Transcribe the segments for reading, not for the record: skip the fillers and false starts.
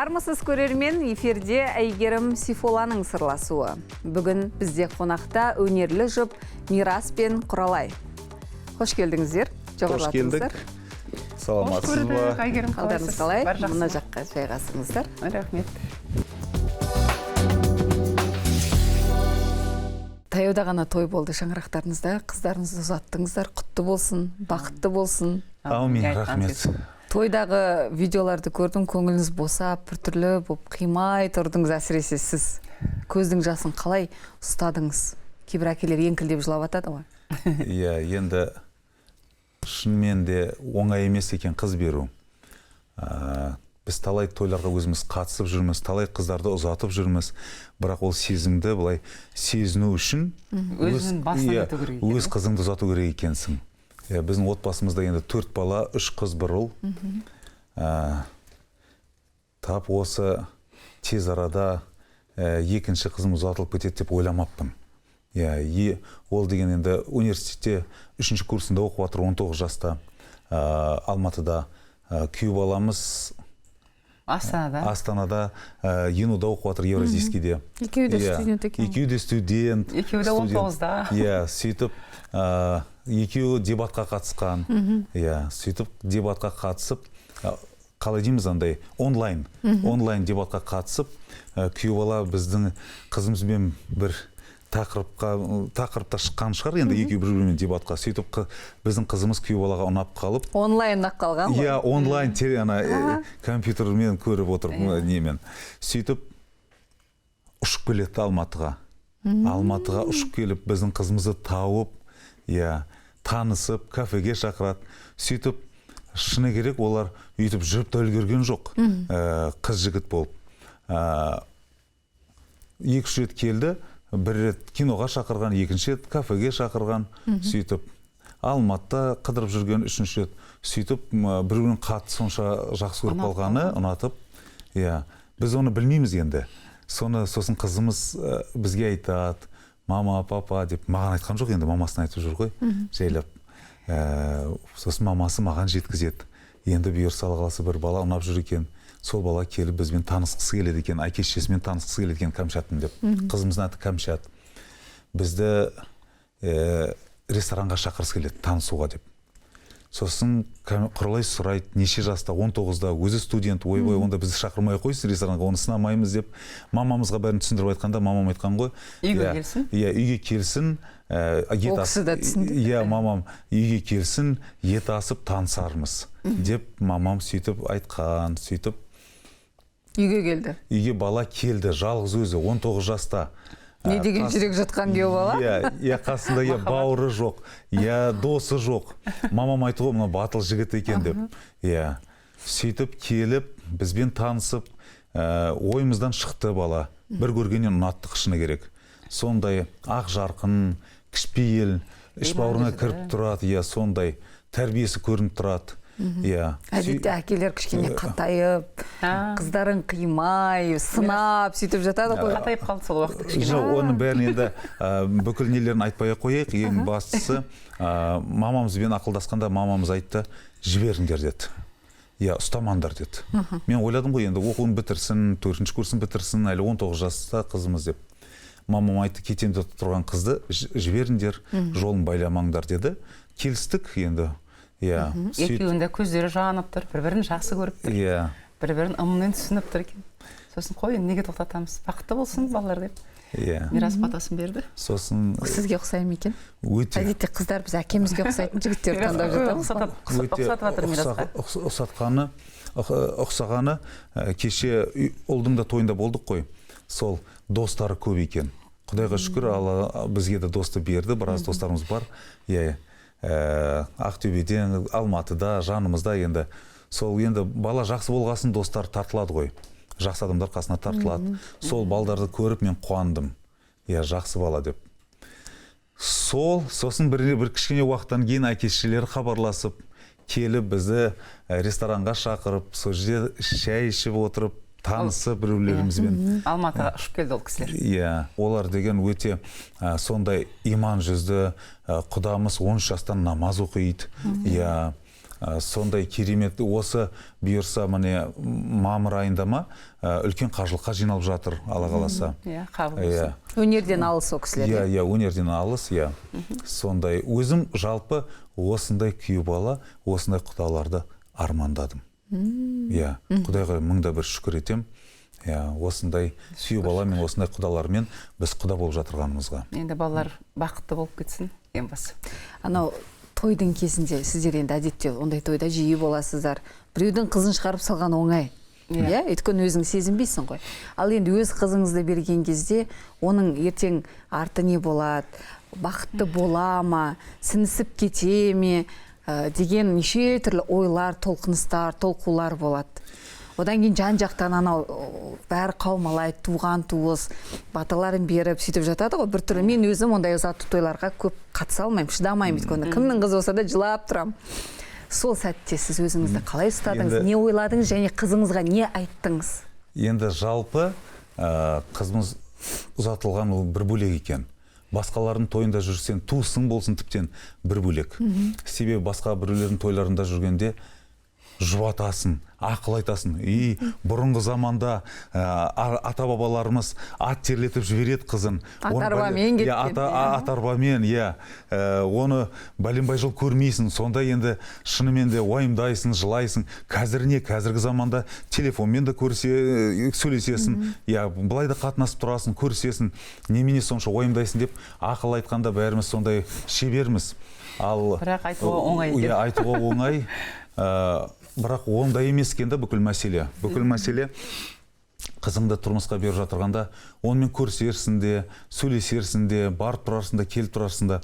Армысыз көрермен, эфирде Әйгерім Сейфолланың сырласуы. Бүгін бізде қонақта өнерлі жұп Мирас пен Құралай. Қош келдіңіздер. Қош келдік. Саламатсыз ба? Қалдарыңыз қалай? Мына жаққа жайғасыңыздар. Рахмет. Таяуда ғана той болды шаңырақтарыңызда. Қыздарыңызды ұзаттыңыздар. Құтты болсын, бақытты болсын. Аумин, рахмет. Тойдағы видеоларды көрдім, көңіліңіз босап, біртүрлі болып қимай тұрдыңыз, әсіресе сіз. Көздің жасын қалай ұстадыңыз? Кейбір әкелер еңкілдеп жылап атады ғой. Иә, енді шынымен де оңай емес екен қыз беру. Біз талай тойларға өзіміз қатысып жүрміз, талай қыздарды ұзатып жүрміз, бірақ ол сезімді былай сезіну үшін өз қызыңды ұзату керек екенсің. Біздің отбасымызда енді 4 бала, 3 қыз, 1 ұл. Тап осы тез арада екінші қызым ұзатылып кетеді деп ойламаппын. Ол деген енді университетте 3-ші курсында оқып жатыр, 19 жаста, Алматыда. Күйеу баламыз Астанада, ЕНУ-да оқып жатыр, Евразийскийде. Екеуі де студент екен. Екеуі де студент. Екеуі де 19-да. Сөйтіп, екеуі дебатқа қатысқан. Сөйтіп, дебатқа қатысып, қалай дейміз андай, онлайн дебатқа қатысып, күйеу бала біздің қызымызбен бір тақырыпта шыққан шығар, енді екеуі бір-бірімен дебатқа. Сөйтіп, біздің қызымыз күйеу балаға ұнап қалып. Онлайннақ қалған ғой? Онлайн компьютермен көріп отырып немен. Сөйтіп, ұшып келеді Алматыға. Алматыға ұшып келіп, біздің қызымызды тауып, танысып, кафеге шақырады. Сөйтіп, шыны керек, олар үйтіп жүріп та үлгерген жоқ, қыз жігіт болып. 2-3 рет келді, 1 рет киноға шақырған, 2-ші рет кафеге шақырған. Сөйтіп, Алматыда қыдырып жүрген 3-ші рет. Сөйтіп, бір-бірін қатты сонша жақсы көріп қалғаны, ұнатып. Біз оны білмейміз енді. Сосын қызымыз бізге айтады, мама, папа деп, маған айтқан жоқ, енді мамасын айтып жүр ғой, жайлап. Сосын мамасы маған жеткізеді. Енді бұйырса қаласы бір бала ұнап жүр екен. Сол бала келіп бізбен танысқысы келеді екен, әке-шешесімен танысқысы келеді екен, Кәмшаттың деп. Қызымыздың аты Кәмшат. Бізді ресторанға шақырғысы келеді, танысуға деп. Сосын Құралай сұрайды, неше жаста, 19-да, өзі студент, ой-ой, онда бізді шақырмай қойсыз ресторанға, оны сынамаймыз деп. Мамамызға бәрін түсіндіріп айтқанда, мамам айтқан ғой. Үйге келсін? Үйге келсін. Ол кісі де түсінді? Мамам үйге келсін, ет асып танысармыз деп мамам сөйтіп айтқан, сөйтіп. Үйге келді? Үйге бала келді, жалғыз өзі, 19 жаста. Не деген жүрек жатқан күйеу бала? Қасында бауыры жоқ, досы жоқ. Мамам айтты ғой, мына батыл жігіт екен деп. Сөйтіп келіп, бізбен танысып, ойымыздан шықты бала. Бір көргеннен ұнаттық, шыны керек. Сондай ақ жарқын, кішпейіл, іш бауырына кіріп тұрады, сондай тәрбиесі көрініп тұрады. Әдетте әкелер кішкене қатайып, қыздарын қимай, сынап, сөйтіп жатады ғой. Қатайып қалды сол уақытта кішкене. Жоқ, оның бәрін енді бүкіл нелерін айтпай қояйық. Ең бастысы, мамамызбен ақылдасқанда мамамыз айтты, жіберіңдер деді. Ұстамаңдар деді. Мен ойладым ғой, енді оқуын бітірсін, 4-ші курсын бітірсін, әлі 19 жаста қызымыз деп. Мамам айтты, кетемде тұрған қызды жіберіңдер, жолын байламаңдар деді. Келістік енді. Екеуінде көздері жанып тұр, бір-бірін жақсы көріп тұр. Бір-бірін ыммен түсініп тұр екен. Сосын қой, неге тоқтатамыз? Бақытты болсын балалар деп. Мирас батасын берді. Сосын сізге ұқсаймын екен? Өте. Әдетте қыздар біз әкемізге ұқсайтын жігіттер таңдап жатамыз. Ұқсатып жатыр Мирасқа. Ұқсағаны, кеше ұлдың да тойында болдық қой. Сол достары көп екен. Құдайға шүкір, Алла бізге де досты берді, біраз достарымыз бар. Ақтөбеден, Алматыда, жанымызда енді. Сол енді бала жақсы болғасын достар тартылады ғой. Жақсы адамдар қасына тартылады. Сол балдарды көріп мен қуандым. Жақсы бала деп. Сосын бір кішкене уақыттан кейін әке-шешелері хабарласып, келіп бізді ресторанға шақырып, сол жерде шай ішіп отырып, танысы біреулерімізбен. Алматыға ұшып келді ол кісілер. Олар деген өте сондай иман жүзді, құдамыз 13 жастан намаз оқиды. Сондай керемет, осы бұйырса міне мамыр айында ма үлкен қажылыққа жиналып жатыр, Алла қаласа. Қабыл болсын. Өнерден алыс о кісілер. Өнерден алыс, сондай. Өзім жалпы осындай күйеу бала, осындай құдаларды армандадым. Құдайға мыңда бір шүкір етем. Осындай күйеу бала мен осындай құдалармен біз құда болып жатырғанымызға. Енді балалар бақытты болып кетсін, ең басы. Анау тойдың кезінде сіздер енді әдетте ондай тойда жиі боласыздар. Біреудің қызын шығарып салған оңай. Өйткені өзің сезінбейсің ғой. Ал енді өз қызыңызды берген кезде оның ертең арты не болады, бақытты бола ма, сіңісіп кете ме деген неше түрлі ойлар, толқыныстар, толқулар болады. Одан кейін жан жақтан анау бәрі қаумалайды, туған туыс, баталарын беріп сөйтіп жатады ғой. Бір түрлі мен өзім ондай ұзату тойларға көп қатыса алмаймын, шыдамаймын, өйткені кімнің қызы болса да жылап тұрам. Сол сәтте сіз өзіңізді қалай ұстадыңыз, не ойладыңыз және қызыңызға не айттыңыз? Енді жалпы қызымыз ұзатылған ол бір бөлек екен. Басқалардың тойында жүрсен, туысың болсын тіптен бір бөлек. Себебі басқа біреулердің тойларында жүргенде жұбатасын, ақыл айтасын. Бұрынғы заманда ата-бабаларымыз ат терлетіп жібереді қызын. Ат-арбамен кеткен. Ат-арбамен, оны бәленбай жыл көрмейсің. Сонда енді шынымен де уайымдайсың, жылайсың. Қазір не? Қазіргі заманда телефонмен де сөйлесесің. Былай да қатынасып тұрасың, көрсесің. Немене сонша уайымдайсың деп ақыл айтқанда бәріміз сондай шеберміз. Бірақ айтуға оңай деп. Айтуға оңай. Бірақ ондай емес екен да бүкіл мәселе. Бүкіл мәселе қызыңды тұрмысқа беріп жатырғанда, онымен көрсерсің де, сөйлесерсің де, барып тұрарсың да, келіп тұрарсың да.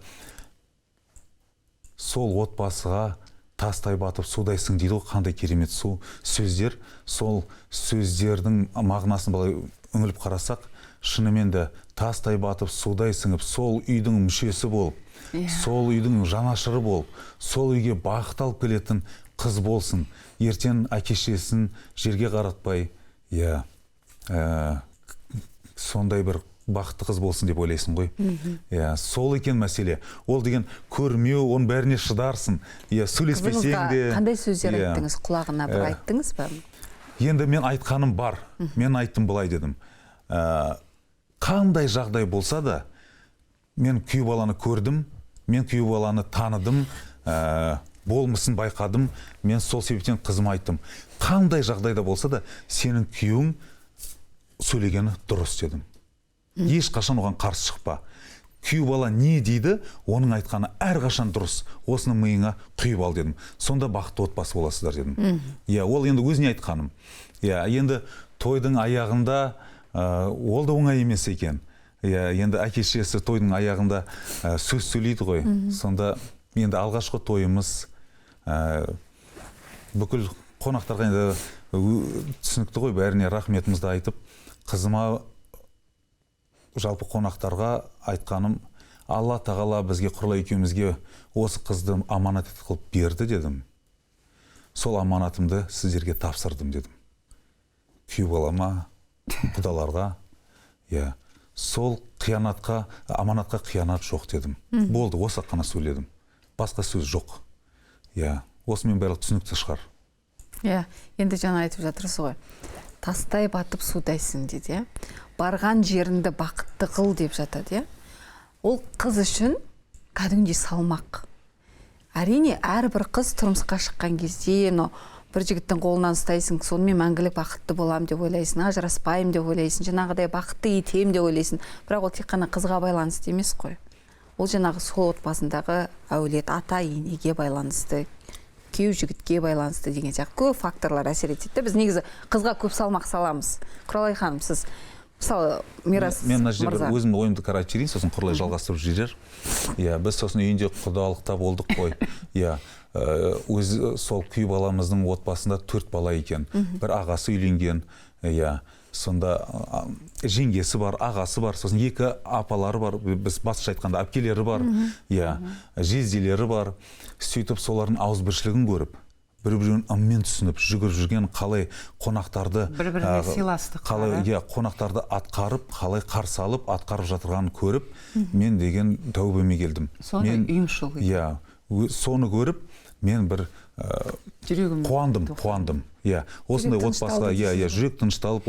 Сол отбасыға тастай батып судайсың дейді ғой, қандай керемет сөздер. Сол сөздердің мағынасын былай үңіліп қарасақ, шынымен де тастай батып судай сіңіп, сол үйдің мүшесі болып, сол үйдің жанашыры болып, сол үйге бақыт алып келетін қыз болсын, ертең әке-шешесін жерге қаратпай, сондай бір бақытты қыз болсын деп ойлайсың ғой. Сол екен мәселе. Ол деген көрмеу, оның бәріне шыдарсың. Сөйлеспесең де. Қандай сөздер айттыңыз, құлағына бір айттыңыз ба? Енді мен айтқаным бар. Мен айттым былай дедім. Қандай жағдай болса да, мен күйеу баланы көрдім, мен күйеу баланы таныдым, болмысын байқадым, мен сол себептен қызыма айттым. Қандай жағдайда болса да, сенің күйеуің сөйлегені дұрыс дедім. Ешқашан оған қарсы шықпа. Күйеу бала не дейді, оның айтқаны әрқашан дұрыс. Осыны миыңа құйып ал дедім. Сонда бақытты отбасы боласыздар дедім. Ол енді өзіне айтқаным. Енді тойдың аяғында ол да оңай емес екен. Енді әке-шешесі тойдың аяғында сөз сөйлейді ғой. Сонда енді алғашқы тойымыз бүкіл қонақтарға енді түсінікті ғой, бәріне рахметімізді айтып, қызыма жалпы қонақтарға айтқаным, Алла тағала бізге Құралай екеумізге осы қызды аманат қылып берді дедім. Сол аманатымды сіздерге тапсырдым дедім. Күйеу балама, құдаларға, сол аманатқа қиянат жоқ дедім. Болды, осы қана сөйледім. Басқа сөз жоқ. Осымен барлық түсінікті шығар. Енді жаңа айтып жатырсыз ғой. Тастай батып судайсың дейді. Барған жеріңді бақытты қыл деп жатады. Ол қыз үшін кәдімгідей салмақ. Әрине, әрбір қыз тұрмысқа шыққан кезде, бір жігіттің қолынан ұстайсың, сонымен мәңгілік бақытты болам деп ойлайсың, ажыраспайым деп ойлайсың, жаңағыдай бақытты етем деп ойлайсың. Бірақ ол тек қана қызға байланысты емес қой. Ол жаңағы сол отбасындағы әулет, ата енеге байланысты, күйеу жігітке байланысты деген сияқты көп факторлар әсер етеді. Біз негізі қызға көп салмақ саламыз. Құралай ханым, сіз мысалы Мирас мен мына жерде өзімнің ойымды қарайтып жіберейін, сосын Құралай жалғастырып жіберер. Біз сосын үйінде құдалықта болдық қой. Сол күйеу баламыздың отбасында 4 бала екен. Бір ағасы үйленген. Сонда жеңгесі бар, ағасы бар, сосын 2 апалары бар, біз басқаша айтқанда әпкелері бар, жезделері бар. Сөйтіп солардың ауызбіршілігін көріп, бір-бірін ыммен түсініп, жүгіріп жүрген, қалай қонақтарды бір-біріне сыйластық, қонақтарды атқарып, қалай қарсы алып, атқарып жатырғанын көріп, мен деген тәубеме келдім. Соны ұйымшыл. Соны көріп, мен бір жүрегім қуандым. Иә, осындай отбасыға, жүрек тынышталып,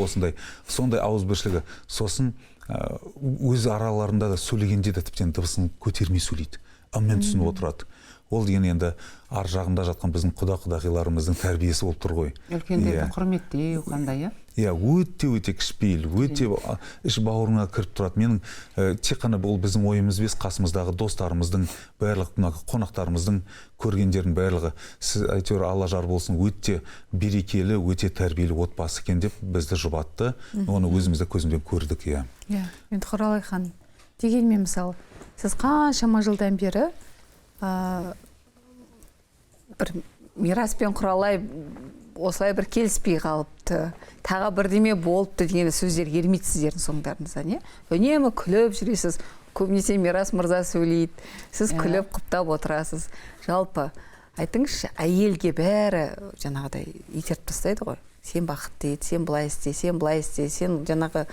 сондай ауызбіршілігі. Сосын өз араларында да сөйлегенде де тіптен дыбысын көтермей сөйлейді. Ыммен түсініп отырады. Ол деген енді ар жағында жатқан біздің құдағиларымыздың тәрбиесі болып тұр ғой. Үлкендерді құрметтеу қандай, Иә, өте кішіпейіл, өте іш бауырыңа кіріп тұрады. Менің тек қана бұл біздің ойымыз емес, қасымыздағы достарымыздың, барлық қонақтарымыздың, көргендердің барлығы, сіз әйтеуір Алла жар болсын, өте берекелі, өте тәрбиелі отбасы екен деп бізді жұбатты. Оны өзімізді көзімізбен көрдік, иә. Иә, енді Құралай ханым, дегенмен мысалы, сіз қаншама жылдан бері бір Мираспен Құралай осылай бір келіспей қалыпты, тағы бірдеме болыпты деген сөздер ермейді сіздердің соңдарыңыздан, не? Үнемі күліп жүресіз, көбінесе Мирас мырза сөйлейді, сіз күліп құптап отырасыз. Жалпы, айтыңызшы, әйелге бәрі жаңағыдай итеріп тастайды ғой. Сен бақытты ет, сен былай істе, сен жаңағы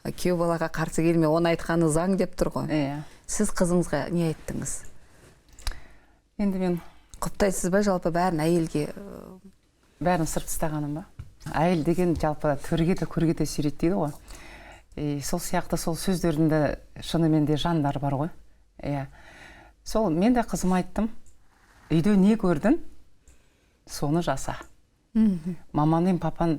күйеу балаға қарсы келме, оны айтқаны заң деп тұр ғой. Сіз қызыңызға не айттыңыз? Енді мен құптайсыз ба жалпы бәрін әйелге? Бәрін сырт тастағаным ба? Әйел деген жалпы төрге де көрге де сүйрейді дейді ғой. Сол сияқты сол сөздердің де шынымен де жандар бар ғой. Сол мен де қызыма айттым. Үйде не көрдің? Соны жаса. Маманың папан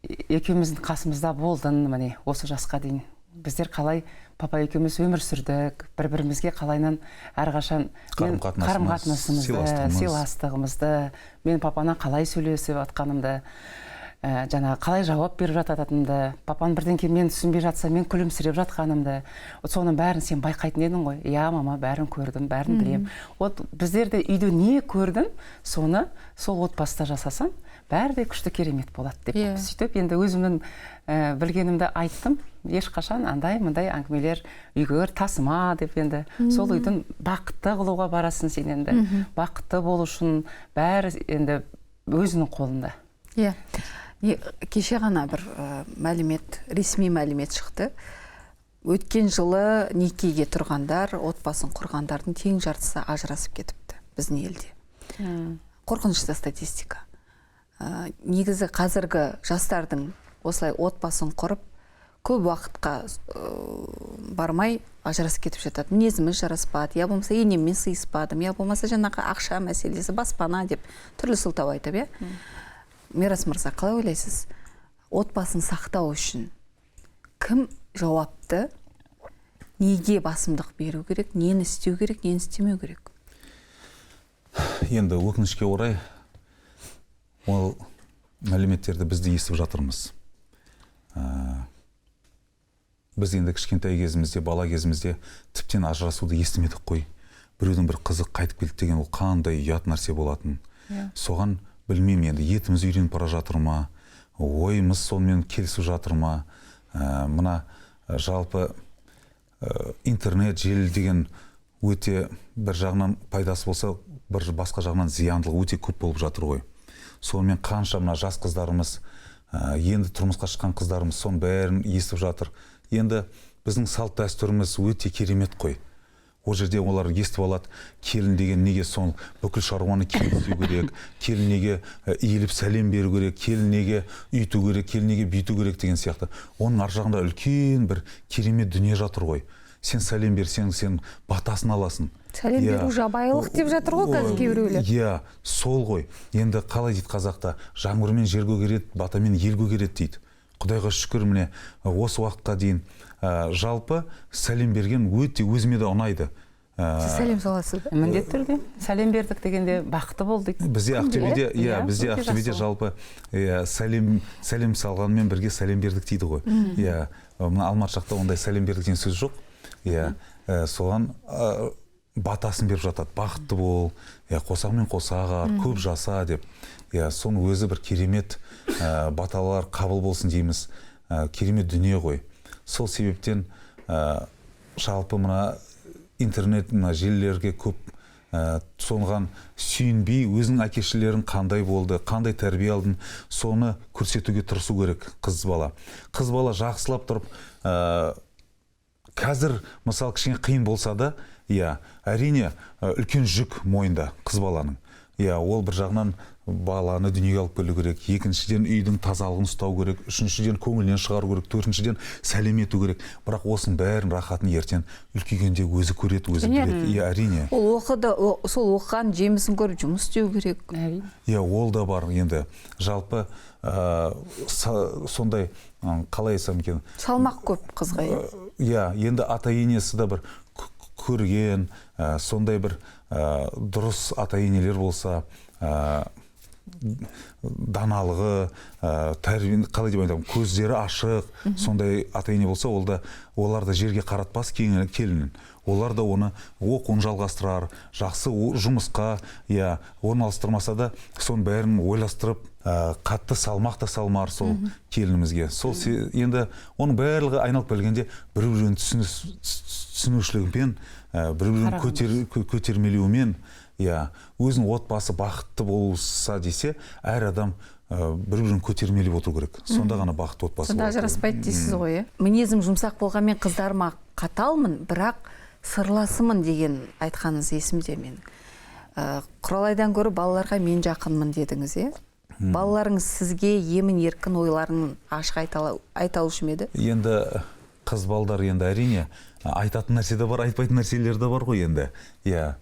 екеуміздің қасымызда болдың, міне, осы жасқа дейін. Біздер қалай папа екеуміз өмір сүрдік, бір-бірімізге қалайнан әрқашан қарым-қатынасымызды, сыйластығымызды, мен папана қалай сөйлесіп атқанымды, жаңағы қалай жауап беріп жататынымды, папан бірден кейін мен түсінбей жатса, мен күлімсіреп жатқанымды, соның бәрін сен байқайтын едің ғой. Иә, мама, бәрін көрдім, бәрін білем. Біздер де үйде не көрдің, соны сол отбасыда жасасаң, бәрі де күшті керемет болады деп. Сөйтіп, енді өзімнің білгенімді айттым. Ешқашан андай-мындай әңгімелер үйге тасыма деп енді. Сол үйдің бақытты қылуға барасың сен енді. Бақытты болу үшін бәрі енді өзінің қолында. Иә. Кеше ғана бір ресми мәлімет шықты. Өткен жылы некеге тұрғандар, отбасын құрғандардың тең жартысы ажырасып кетіпті біздің елде. Қорқынышты статистика. Негізі қазіргі жастардың осылай отбасын құрып, көп уақытқа бармай ажырасып кетіп жатады. Мінезіміз жараспады, я болмаса енеммен сыйыспадым, я болмаса жаңағы ақша мәселесі, баспана деп түрлі сылтау айтып, иә? Мирас мырза, қалай ойлайсыз? Отбасын сақтау үшін кім жауапты? Неге басымдық беру керек? Нені істеу керек, нені істемеу керек? Енді өкінішке орай ол мәліметтерді бізді естіп жатырмыз. Біз енді кішкентай кезімізде, бала кезімізде тіптен ажырасуды естімедік қой. Біреудің бір қызы қайтып келді деген ол қандай ұят нәрсе болатын. Соған білмеймін енді, етіміз үйреніп бара жатыр ма, ойымыз сонымен келісіп жатыр ма. Мына жалпы интернет желі деген өте бір жағынан пайдасы болса, бір басқа жағынан зияндылығы өте көп болып жатыр ғой. Сонымен қанша мына жас қыздарымыз, енді тұрмысқа шыққан қыздарымыз соның бәрін естіп жатыр. Енді біздің салт дәстүріміз өте керемет қой. Ол жерде олар естіп алады, келін деген неге сол бүкіл шаруаны келін істеу керек, келін неге иіліп сәлем беру керек, келін неге үйту керек, келін неге бүйту керек деген сияқты. Оның ар жағында үлкен бір керемет дүние жатыр ғой. Сен сәлем берсең, сен батасын аласың. Сәлем беру жабайылық деп жатыр ғой қазір кейбіреулер. Иә, сол ғой. Енді қалай дейді қазақта, жаңбырмен жер көгереді, батамен ел көгереді дейді. Құдайға шүкір, міне осы уақытқа дейін жалпы сәлем берген өте өзіме де ұнайды. Сіз сәлем саласыз ба? Міндетті түрде. Сәлем бердік дегенде бақытты болдық. Бізде Ақтөбеде жалпы сәлем салғанмен бірге сәлем бердік дейді ғой. Иә, Алматы жақта ондай сәлем бердік деген сөз жоқ. Иә, соған батасын беріп жатады. Бақытты бол, қосағымен қосағар, көп жаса деп. Иә, соның өзі бір керемет баталар қабыл болсын дейміз. Керемет дүние ғой. Сол себептен жалпы мына интернет желілерге көп соңған сүйінбей, өзінің әкешілерін қандай болды, қандай тәрбие алдың, соны көрсетуге тырысу керек қыз бала. Қыз бала жақсылап тұрып, қазір мысалы кішкене қиын болса да, иә, әрине үлкен жүк мойнында қыз баланың. иә, ол бір жағынан баланы дүниеге алып келу керек, екіншіден үйдің тазалығын ұстау керек, үшіншіден көңілінен шығару керек, төртіншіден сәлем ету керек. Бірақ осының бәрін рахатын ертең үлкейгенде өзі көреді, өзі біледі. Иә, әрине. Ол сол оқыған жемісін көріп жұмыс істеу керек. Иә, ол да бар. Енді жалпы сондай қалай айтсам екен, салмақ көп қызға. иә, енді ата-енесі да бір көрген, сондай бір дұрыс ата-енелер болса, даналығы, қалай деп айтамын, көздері ашық, сондай ата-ене болса, олар да жерге қаратпас келінін. Олар да оны оқуын жалғастырар, жақсы жұмысқа, иә, орналастырмаса да, соның бәрін ойластырып, қатты салмақ та салмар сол келінімізге. Сол енді оның барлығы айналып келгенде бір-бірін түсінушілігімен, бір-бірін көтермелеуімен, иә, өзінің отбасы бақытты болса десе, әр адам бір-бірін көтермелеп отыру керек. Сонда ғана бақытты отбасы болады. Сонда ажыраспайды дейсіз ғой, мінезім жұмсақ болғанмен қыздарыма қаталмын, бірақ сырласымын деген айтқаныңыз есімде мен. Құралайдан гөрі балаларға мен жақынмын дедіңіз, е? Балаларыңыз сізге емін еркін ойларын ашық айта алушы ма еді? Енді қыз балдар енді әрине айтатын нәрсе де бар, айтпайтын нәрселер де бар ғой енді. Иә.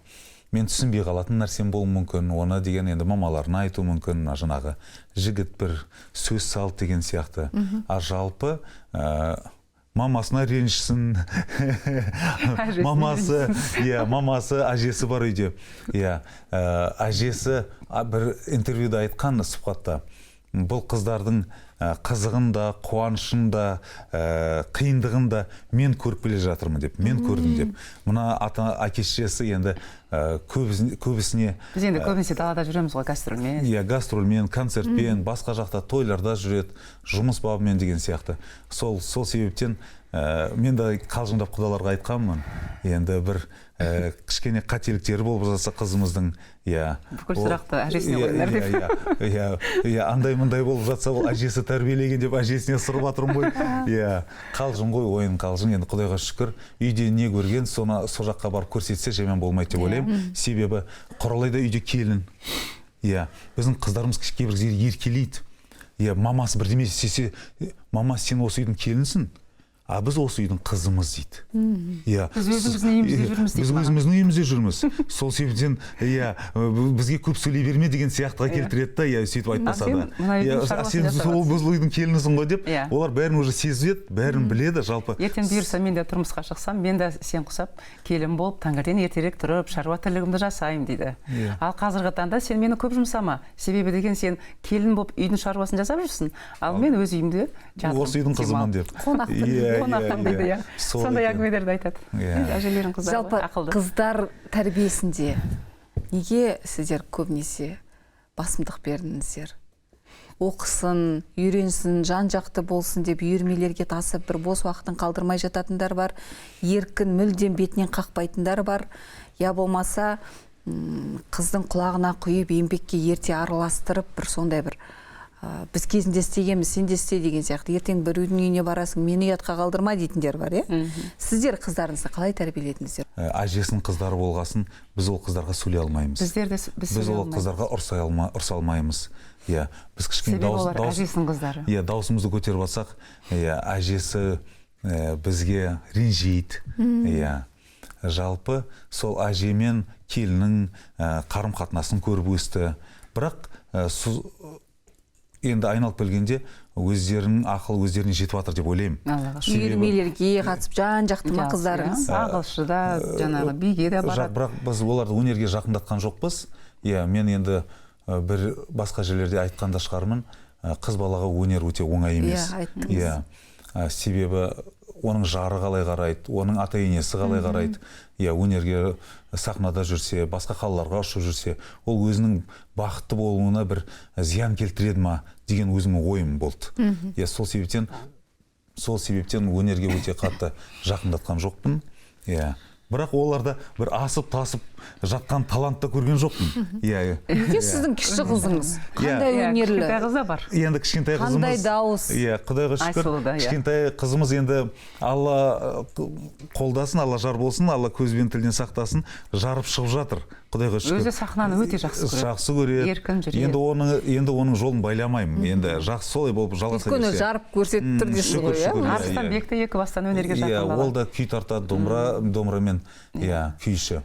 Мен түсінбей қалатын нәрсем болуы мүмкін, оны деген енді мамаларына айту мүмкін, жаңағы жігіт бір сөз салды деген сияқты. А жалпы мамасына ренжісін, мамасы, әжесі бар үйде. Иә, әжесі бір интервьюда айтқан сұхбатта, бұл қыздардың қызығын да, қуанышын да, қиындығын да мен көріп келе жатырмын деп, мен көрдім деп. Мына әке-шешесі енді көбісіне... Біз енді көбінесе далада жүреміз ғой, гастрольмен. Иә, гастрольмен, концертпен, басқа жақта тойларда жүреді, жұмыс бабымен деген сияқты. Сол себептен мен де қалжыңдап құдаларға айтқанмын. Енді бір кішкене қателіктері болып жатса қызымыздың, иә. Бүкіл сұрақты әжесіне қойыңдар деп. Иә, андай-мындай болып жатса, ол әжесі тәрбиелеген деп әжесіне сырып жатырмын ғой. Иә, қалжың ғой, ойын қалжың. Енді Құдайға шүкір, үйде не көрген, соны сол жаққа барып көрсетсе жаман болмайды деп ойлаймын. Себебі Құралайда үйде келін. Иә, біздің қыздарымыз кейбір кезде еркелейді. Иә, мамасы бірдеме істесе, мама, сен осы үйдің келінсің. А біз осы үйдің қызымыз дейді. Иә. Біз өзіміздің үйімізде жүрміз дейді. Біз өзіміздің үйімізде жүрміз. Сол себептен, иә, бізге көп сөйлей берме деген сияқтыға келтіреді да, иә, сөйтіп айтпаса да. Сен біз үйдің келінісің ғой деп, олар бәрін уже сезеді, бәрін біледі, жалпы. Ертең бұйырса мен де тұрмысқа шықсам, мен де сен құсап келін болып, таңертең ертерек тұрып, шаруа тірлігімді жасаймын дейді. Ал қазіргі таңда сен мені көп жұмсама. Себебі деген сен келін болып үйдің шаруасын жасап жүрсің. Ал мен өз үйімде жатырмын. Осы үйдің қызымын деп. Қонақпын дейді, иә. Сондай әңгімелерді айтады. Әжелерің қыздар ақылды. Жалпы қыздар тәрбиесінде неге сіздер көбінесе басымдық бердіңіздер? Оқысын, үйренсін, жан-жақты болсын деп үйірмелерге тасып, бір бос уақытын қалдырмай жататындар бар, еркін мүлдем бетінен қақпайтындар бар. Я болмаса, қыздың құлағына құйып, еңбекке ерте араластырып, бір сондай бір біз кезінде істегенбіз, сен де істе деген сияқты. Ертең бір үйдің үйіне барасың, мені ұятқа қалдырма дейтіндер бар, е? Сіздер қыздарыңызды қалай тәрбиеледіңіздер? Әжесінің қыздары болғасын, біз ол қыздарға сөйлей алмаймыз. Біз ол қыздарға ұрса алмаймыз. Иә, біз кішкене әжесінің қыздары. Иә, даусымызды көтеріп алсақ, әжесі бізге ренжиді. Иә. Жалпы сол әжемен келіннің қарым-қатынасын көріп өсті. Бірақ енді айналып келгенде өздерінің ақыл өздеріне жетіп жатыр деп ойлаймын. Үйірмелерге қатысып жан-жақты ма қыздарыңыз? Ағылшыда, жаңағы биге де барады. Бірақ біз оларды өнерге жақындатқан жоқпыз. Иә, мен енді бір басқа жерлерде айтқанда шығармын, қыз балаға өнер өте оңай емес. Иә, айттыңыз. Иә, себебі оның жары қалай қарайды, оның ата-енесі қалай қарайды. Иә, өнерге сахнада жүрсе, басқа қалаларға ұшып жүрсе, ол өзінің бақытты болуына бір зиян келтіреді ма деген өзімнің ойым болды. Иә, сол себептен өнерге өте қатты жақындатқан жоқпын. Иә. Бірақ оларда бір асып-тасып жатқан талантты көрген жоқпын. Неге сіздің кіші қызыңыз? Қандай өнерлі? Кішкентай қыз да бар. Енді кішкентай қызымыз... Қандай дауыс? Иә, Құдайға шүкір. Кішкентай қызымыз енді Алла қолдасын, Алла жар болсын, Алла көзбен тілден сақтасын, жарып шығып жатыр. құдайға шүкір. Өзі сахнаны өте жақсы көреді. Жақсы көреді. Еркін жүреді. Енді оның жолын байламаймын. Енді жақсы солай болып жалғаса берсе. Өйткені жарып көрсетіп тұр дейсіз ғой, иә? Арыстан Бекті екі бастан өнерге жақындаған. Ол да күй тартады, домбырамен, күйші.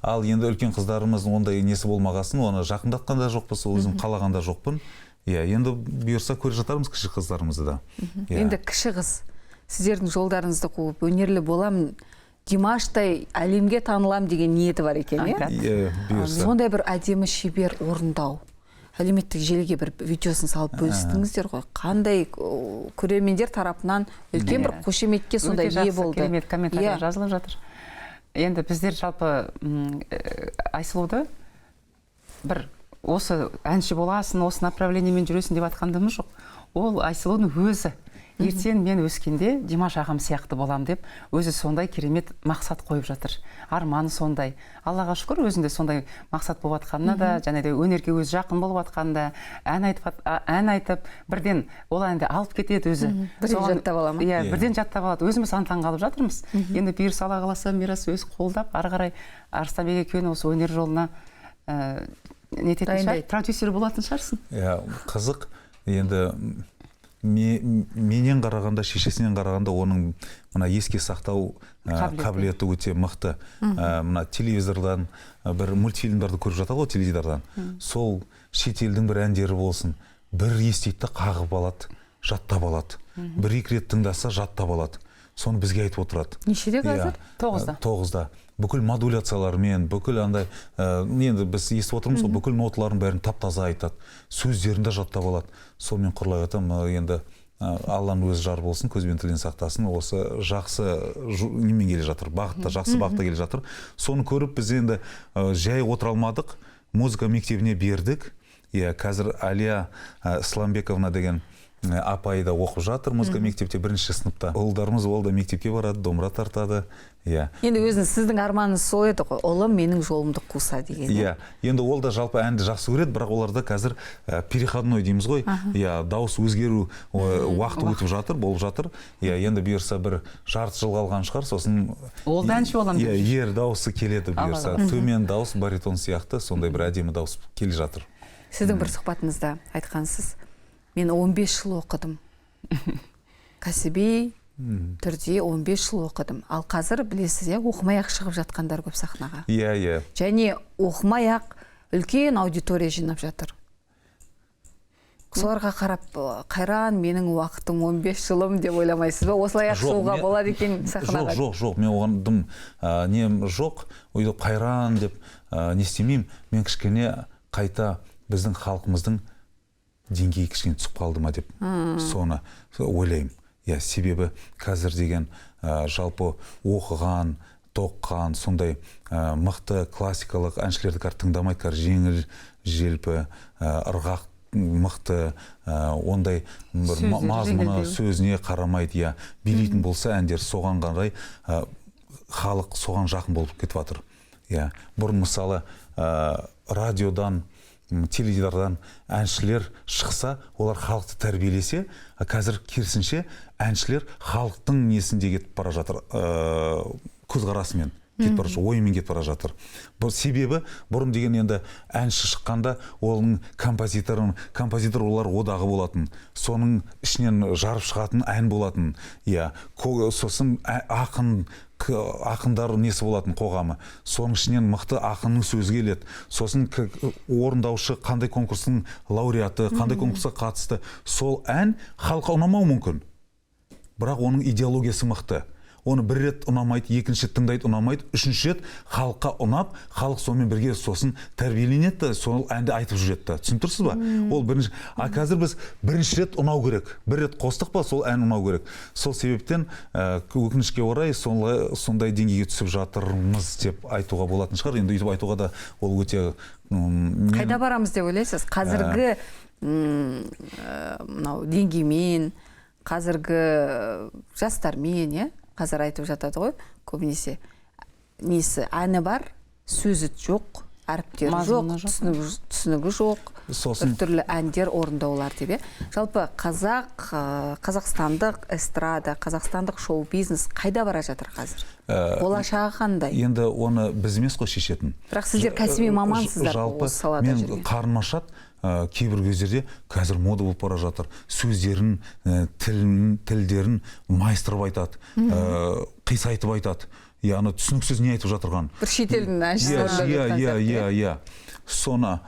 Ал енді үлкен қыздарымыздың ондай несі болмағасын, оны жақындатқан да жоқпыз, өзім қалаған да жоқпын. Енді бұйырса көре жатармыз кіші қыздарымызды да. Енді кіші қыз, сіздердің жолдарыңызды қуып, өнерлі боламын, Димаштай әлемге танылам деген ниеті бар екен, Бұйырса. Сондай бір әдемі шебер орындау. Әлеуметтік желіге бір видеосын салып бөлістіңіздер ғой. Қандай көрермендер тарапынан үлкен бір қошеметке сондай ие болды. Керемет комментарий жазылып жатыр. Енді біздер жалпы Айсұлуды бір осы әнші боласың, осы направлениемен жүресің деп атқандымыз жоқ. Ол Айсұлудың өзі. Ертең мен өскенде Димаш ағам сияқты болам деп, өзі сондай керемет мақсат қойып жатыр. Арманы сондай. Аллаға шүкір, өзінде сондай мақсат болып атқанына да, және де өнерге өзі жақын болып атқанда, ән айтып, бірден ол әнді алып кетеді өзі. Бірден жаттап ала ма? Иә, бірден жаттап алады. Өзіміз антаң қалып жатырмыз. Енді бұйырса Алла қаласа Мирас өз қолдап, ары қарай Арыстанбек екеуін осы өнер жолына нететін шығар, продюсер болатын шығарсың. Қызық. Енді менен қарағанда, шешесінен қарағанда оның мына еске сақтау қабілеті өте мықты. Мына телевизордан бір мультфильмдарды көріп жатады ғой, теледидардан. Сол шетелдің бір әндері болсын, бір естейді, қағып алады, жаттап алады. Бір-екі рет тыңдаса жаттап алады. Соны бізге айтып отырады. Нешеде қазір? 9-да. Бүкіл модуляциялармен, бүкіл андай, енді біз естіп отырмыз ғой, бүкіл ноталарын бәрін тап-таза айтады. Сөздерін де жаттап алады. Сонымен құрлай айтам, енді Алланың өзі жар болсын, көзбен тілден сақтасын. Осы жақсы немен келе жатыр, бағытта, жақсы бағытта келе жатыр. Соны көріп біз енді жай отыра алмадық, музыка мектебіне бердік. Қазір Алия Исламбековна деген апайда оқып жатыр музыка мектепте, бірінші сыныпта. Ұлдарымыз ол да мектепке барады, домбыра тартады. Енді өзіңіз, сіздің арманыңыз сол еді ғой, ұлым менің жолымды қуса деген. Енді ол да жалпы әнді жақсы көреді, бірақ оларда қазір переходной дейміз ғой. Дауыс өзгеру уақыты өтіп жатыр, болып жатыр. Енді бұйырса бір жарты жыл қалған шығар, сосын ол да әнші боламын деп. Ер дауысы келеді бұйырса. Төмен дауыс, баритон сияқты сондай бір әдемі дауыс келе жатыр. Сіздің бір сұхбатыңызда айтқансыз, мен 15 жыл оқыдым. Кәсіби түрде 15 жыл оқыдым. Ал қазір білесіз, оқымай-ақ шығып жатқандар көп сахнаға. Және оқымай-ақ үлкен аудитория жинап жатыр. Соларға қарап, қайран, менің уақытым 15 жылым деп ойламайсыз ба? Осылай-ақ шығуға болады екен сахнаға. Жоқ, мен оғандым, нем жоқ, ойдып қайран деп не істемеймін. Мен кішкене қайта біздің халқымыздың деңгейі кішкене түсіп қалды ма деп соны ойлаймын. Себебі қазір деген жалпы оқыған, тоққан, сондай мықты классикалық әншілерді тыңдамайды, жеңіл, желпі, ырғақ, мықты, ондай мазмұны сөзіне қарамайды. Билейтін болса әндер соған қарай халық соған жақын болып кетіп жатыр. Бұрын мысалы радиодан, теледидардан әншілер шықса, олар халықты тәрбиелесе, қазір керісінше әншілер халықтың несінде кетіп бара жатыр, көзқарасымен кетіп бара жатыр, ойымен кетіп бара жатыр. Себебі бұрын деген енді әнші шыққанда оның композитор олар одағы болатын, соның ішінен жарып шығатын ән болатын. Сосын ақындар несі болатын қоғамы. Соның ішінен мықты ақынның сөзі келеді. Сосын орындаушы қандай конкурстың лауреаты, қандай конкурсқа қатысты. Сол ән халыққа ұнамау мүмкін. Бірақ оның идеологиясы мықты. Оны бір рет ұнамайды, екінші тыңдайды, ұнамайды, үшінші рет халыққа ұнап, халық сонымен бірге сосын тәрбиеленеді, сол әнді айтып жүреді. Түсініп тұрсыз ба? Ол бірінші. Қазір біз бірінші рет ұнау керек. Бір рет қостық па, сол ән ұнау керек. Сол себептен өкінішке орай сондай деңгейге түсіп жатырмыз деп айтуға болатын шығар. Енді өйтіп айтуға да ол өте қайда барамыз деп ойлайсыз? Қазіргі деңгеймен, қазіргі жастармен, қазір айтып жатады ғой, көбінесе несі әні бар, сөзі жоқ, әріптері Мазмұны жоқ, жоқ. түсінігі жоқ, Сосын- түрлі әндер орындаулар деп. Жалпы қазақстандық эстрада, қазақстандық шоу-бизнес қайда бара жатыр қазір? Болашағы қандай? Енді оны біз емес қой шешетін. Бірақ сіздер кәсіби мамансыздар Жалпы осы салада мен жүрген. қарным ашады, кейбір кездерде қазір мода болып бара жатыр. Сөздерін, тілдерін майыстырып айтады, қисайтып айтады. Яғни түсініксіз не айтып жатырған. Бір шетелдің әншісі орындап жатқан сияқты. Иә. Соны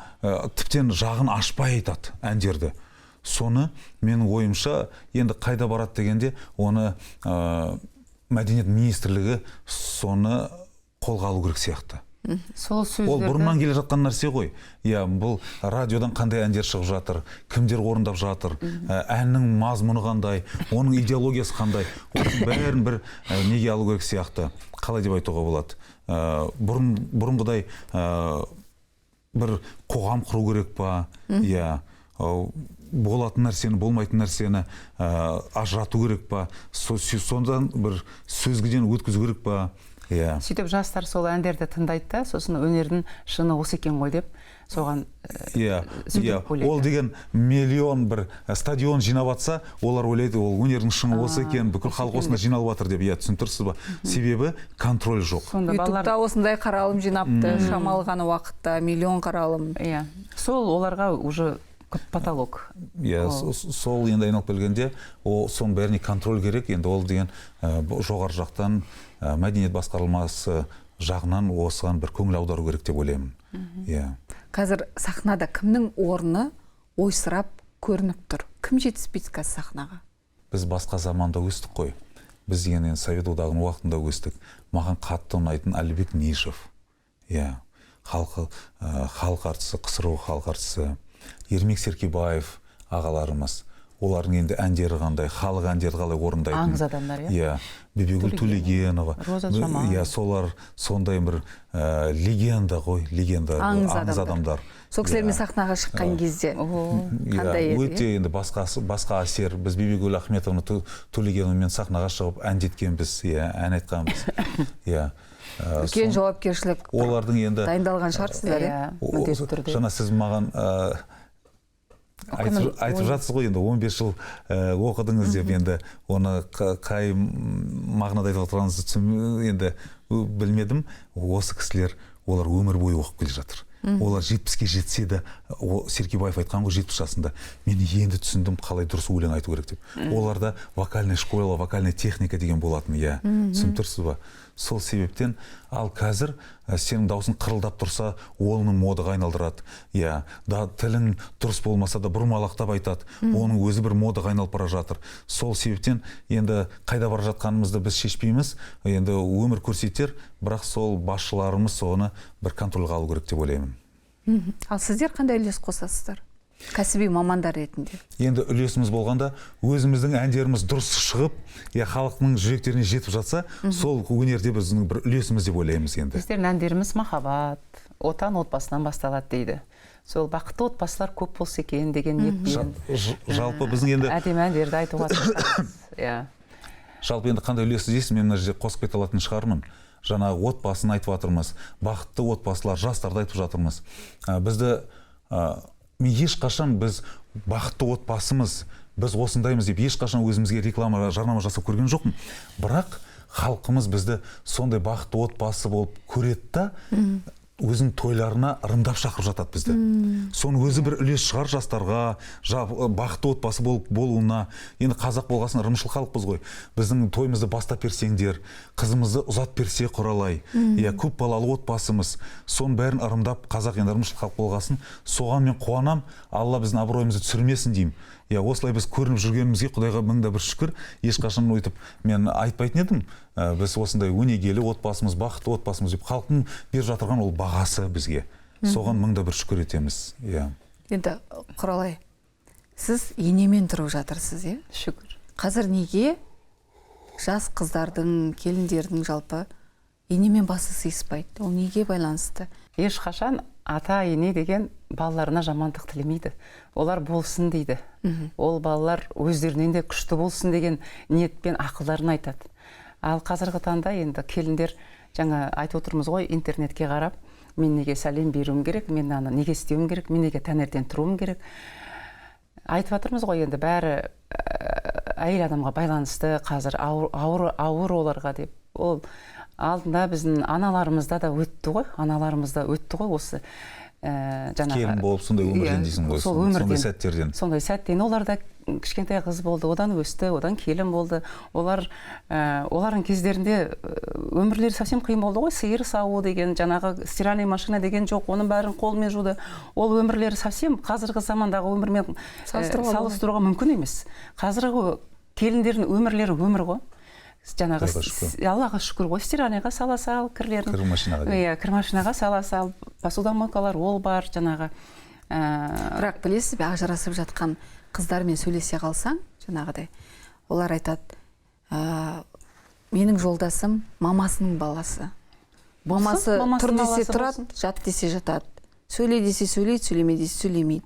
тіптен жағын ашпай айтады әндерді. Соны менің ойымша енді қайда барады дегенде, оны мәдениет министрлігі соны қолға алу керек сияқты. Сол Ол сөздерді бұрыннан келе жатқан нәрсе ғой. Иә, бұл радиодан қандай әндер шығып жатыр, кімдер орындап жатыр, әннің мазмұны қандай, оның идеологиясы қандай, оның бәрін бір неге алу керек сияқты. Қалай деп айтуға болады? Бұрынғыдай бір қоғам құру керек па? Иә, болатын нәрсені, болмайтын нәрсені ажырату керек па? Сондан бір сөзгіден өткізу керек па? Иә. сөйтіп жастар сол әндерді тыңдайды да, сосын өнердің шыны осы екен ғой деп соған Иә, сөйтіп ойлайды. ол деген миллион бір стадион жинап атса, олар ойлайды, ол өнердің шыңы осы екен, бүкіл халық осында жиналып жатыр деп. Иә, түсініп тұрсыз ба? Себебі контроль жоқ. сонда балалар ютубта осындай қаралым жинапты, шамалған уақытта миллион қаралым. иә сол оларға уже потолок. Иә, сол енді айналып келгенде, соның бәріне контроль керек. Енді ол деген жоғары жақтан мәдениет басқармасы жағынан осыған бір көңіл аудару керек деп ойлаймын. Иә. Қазір сахнада кімнің орны ойсырап көрініп тұр? Кім жетіспейді қазір сахнаға? Біз басқа заманда өстік қой. Біз енді Совет одағының уақытында өстік. Маған қатты ұнайтын Әлібек Нишев. Иә. Халық әртісі, КСРО халық әртісі, Ермек Серкебаев ағаларымыз. Олардың енді әндері қандай, халық әндері қалай орындайтын. Аңыз адамдар, иә? Иә. Бибігүл Төлегенова. Роза Жамал. Иә, солар сондай бір легенда ғой, легенда. Аңыз адамдар. Сол кісілермен сахнаға шыққан кезде қандай еді? Өте енді басқа әсер. Біз Бибігүл Ахметовна Төлегеновамен сахнаға шығып ән жеткенбіз, иә, ән айтқанбыз. Иә. Үлкен жауапкершілік олардың енді дайындалған шығарсыздар, иә? міндетті түрде. Жаңа сіз маған айтып жатсыз ғой, енді 15 жыл оқыдыңыз деп, енді оны қай мағынада айтып отырғаныңызды енді білмедім. Осы кісілер, олар өмір бойы оқып келе жатыр. Олар 70-ке жетсе де, Серкебаев айтқан ғой 70 жасында, мен енді түсіндім қалай дұрыс өлең айту керек деп. Оларда вокальная школа, вокальная техника деген болатын, иә. Түсініп тұрсыз ба? Сол себептен, ал қазір сенің даусың қырылдап тұрса, оның модаға айналдырады. Иә, тілің дұрыс болмаса да бұрмалақтап айтады. Оның өзі бір модаға айналып бара жатыр. Сол себептен енді қайда бара жатқанымызды біз шешпейміз. Енді өмір көрсетер, бірақ сол басшыларымыз соны бір контрольға алу керек деп ойлаймын. Ал сіздер қандай үлес қосасыздар? Кәсіби мамандар ретінде. Енді үлесіміз болғанда, өзіміздің әндеріміз дұрыс шығып, халықтың жүректеріне жетіп жатса, сол өнерде біздің бір үлесіміз деп ойлаймыз енді. Біздердің әндеріміз махаббат, отан отбасынан басталады дейді. Сол бақытты отбасылар көп болса екен деген ниетпен. Жалпы біздің енді әдемі әндерді айтуға тырысамыз. Иә. Жалпы енді қандай үлесі дейсіз, мен мына жерде қосып кете алатын шығармын. Жаңағы отбасын айтып жатырмыз, бақытты отбасылар, жастарды айтып жатырмыз. Мен ешқашан біз бақытты отбасымыз, біз осындаймыз деп ешқашан өзімізге реклама, жарнама жасап көрген жоқпын. Бірақ халқымыз бізді сондай бақытты отбасы болып көреді да, өзінің тойларына ырымдап шақырып жатады бізді. Соның өзі бір үлес шығар жастарға, бақытты отбасы болуына. Енді қазақ болғасын ырымшыл халықпыз ғой. Біздің тойымызды бастап берсеңдер, қызымызды ұзат берсе құралай. Иә, көп балалы отбасымыз. Соның бәрін ырымдап, қазақ енді ырымшыл халық болғасын, соған мен қуанам, Алла біздің абыройымызды түсірмесін деймін. Иә, осылай біз көрініп жүргенімізге Құдайға мыңда бір шүкір. Ешқашан өйтіп мен айтпайтын едім. Біз осындай өнегелі отбасымыз, бақытты отбасымыз деп халықтың беріп жатырған ол бағасы бізге. Соған мыңда бір шүкір етеміз. Иә. Енді Құралай, сіз енемен тұрып жатырсыз, иә? Шүкір. Қазір неге жас қыздардың, келіндердің жалпы енемен басы сыйыспайды? Ол неге байланысты? Ешқашан ата ене деген балаларына жамандық тілемейді. Олар болсын дейді. Ол балалар өздерінен де күшті болсын деген ниетпен ақылдарын айтады. Ал қазіргі таңда енді келіндер жаңа айтып отырмыз ғой, интернетке қарап, мен неге сәлем беруім керек, мен аны неге істеуім керек, мен неге таңертең тұруым керек. Айтып жатырмыз ғой, енді бәрі әйел адамға байланысты, қазір ауыр оларға деп. Ол алдында біздің аналарымызда да өтті ғой осы жаңағы келін болып сондай өмірден дейсің ғой, сондай сәттерден. Сондай сәттен олар да кішкентай қыз болды, одан өсті, одан келін болды. Олардың кездерінде өмірлері совсем қиын болды ғой. Сиыр сауу деген, жаңағы стиральный машина деген жоқ, оның бәрін қолмен жуды. Ол өмірлері совсем қазіргі замандағы өмірмен салыстыруға мүмкін емес. Қазіргі келіндердің өмірлері өмір ғой. Жаңағы Аллаға шүкір ғой, стиральныйға сала сал, кір машинаға сала сал, посудомойкалар ол бар, жаңағы. Бірақ білесіз бе, ажырасып жатқан қыздармен сөйлесе қалсаң, жаңағыдай, олар айтады, менің жолдасым мамасының баласы. Мамасы тұр десе тұрады, жат десе жатады. Сөйле десе сөйлейді, сөйлеме десе сөйлемейді.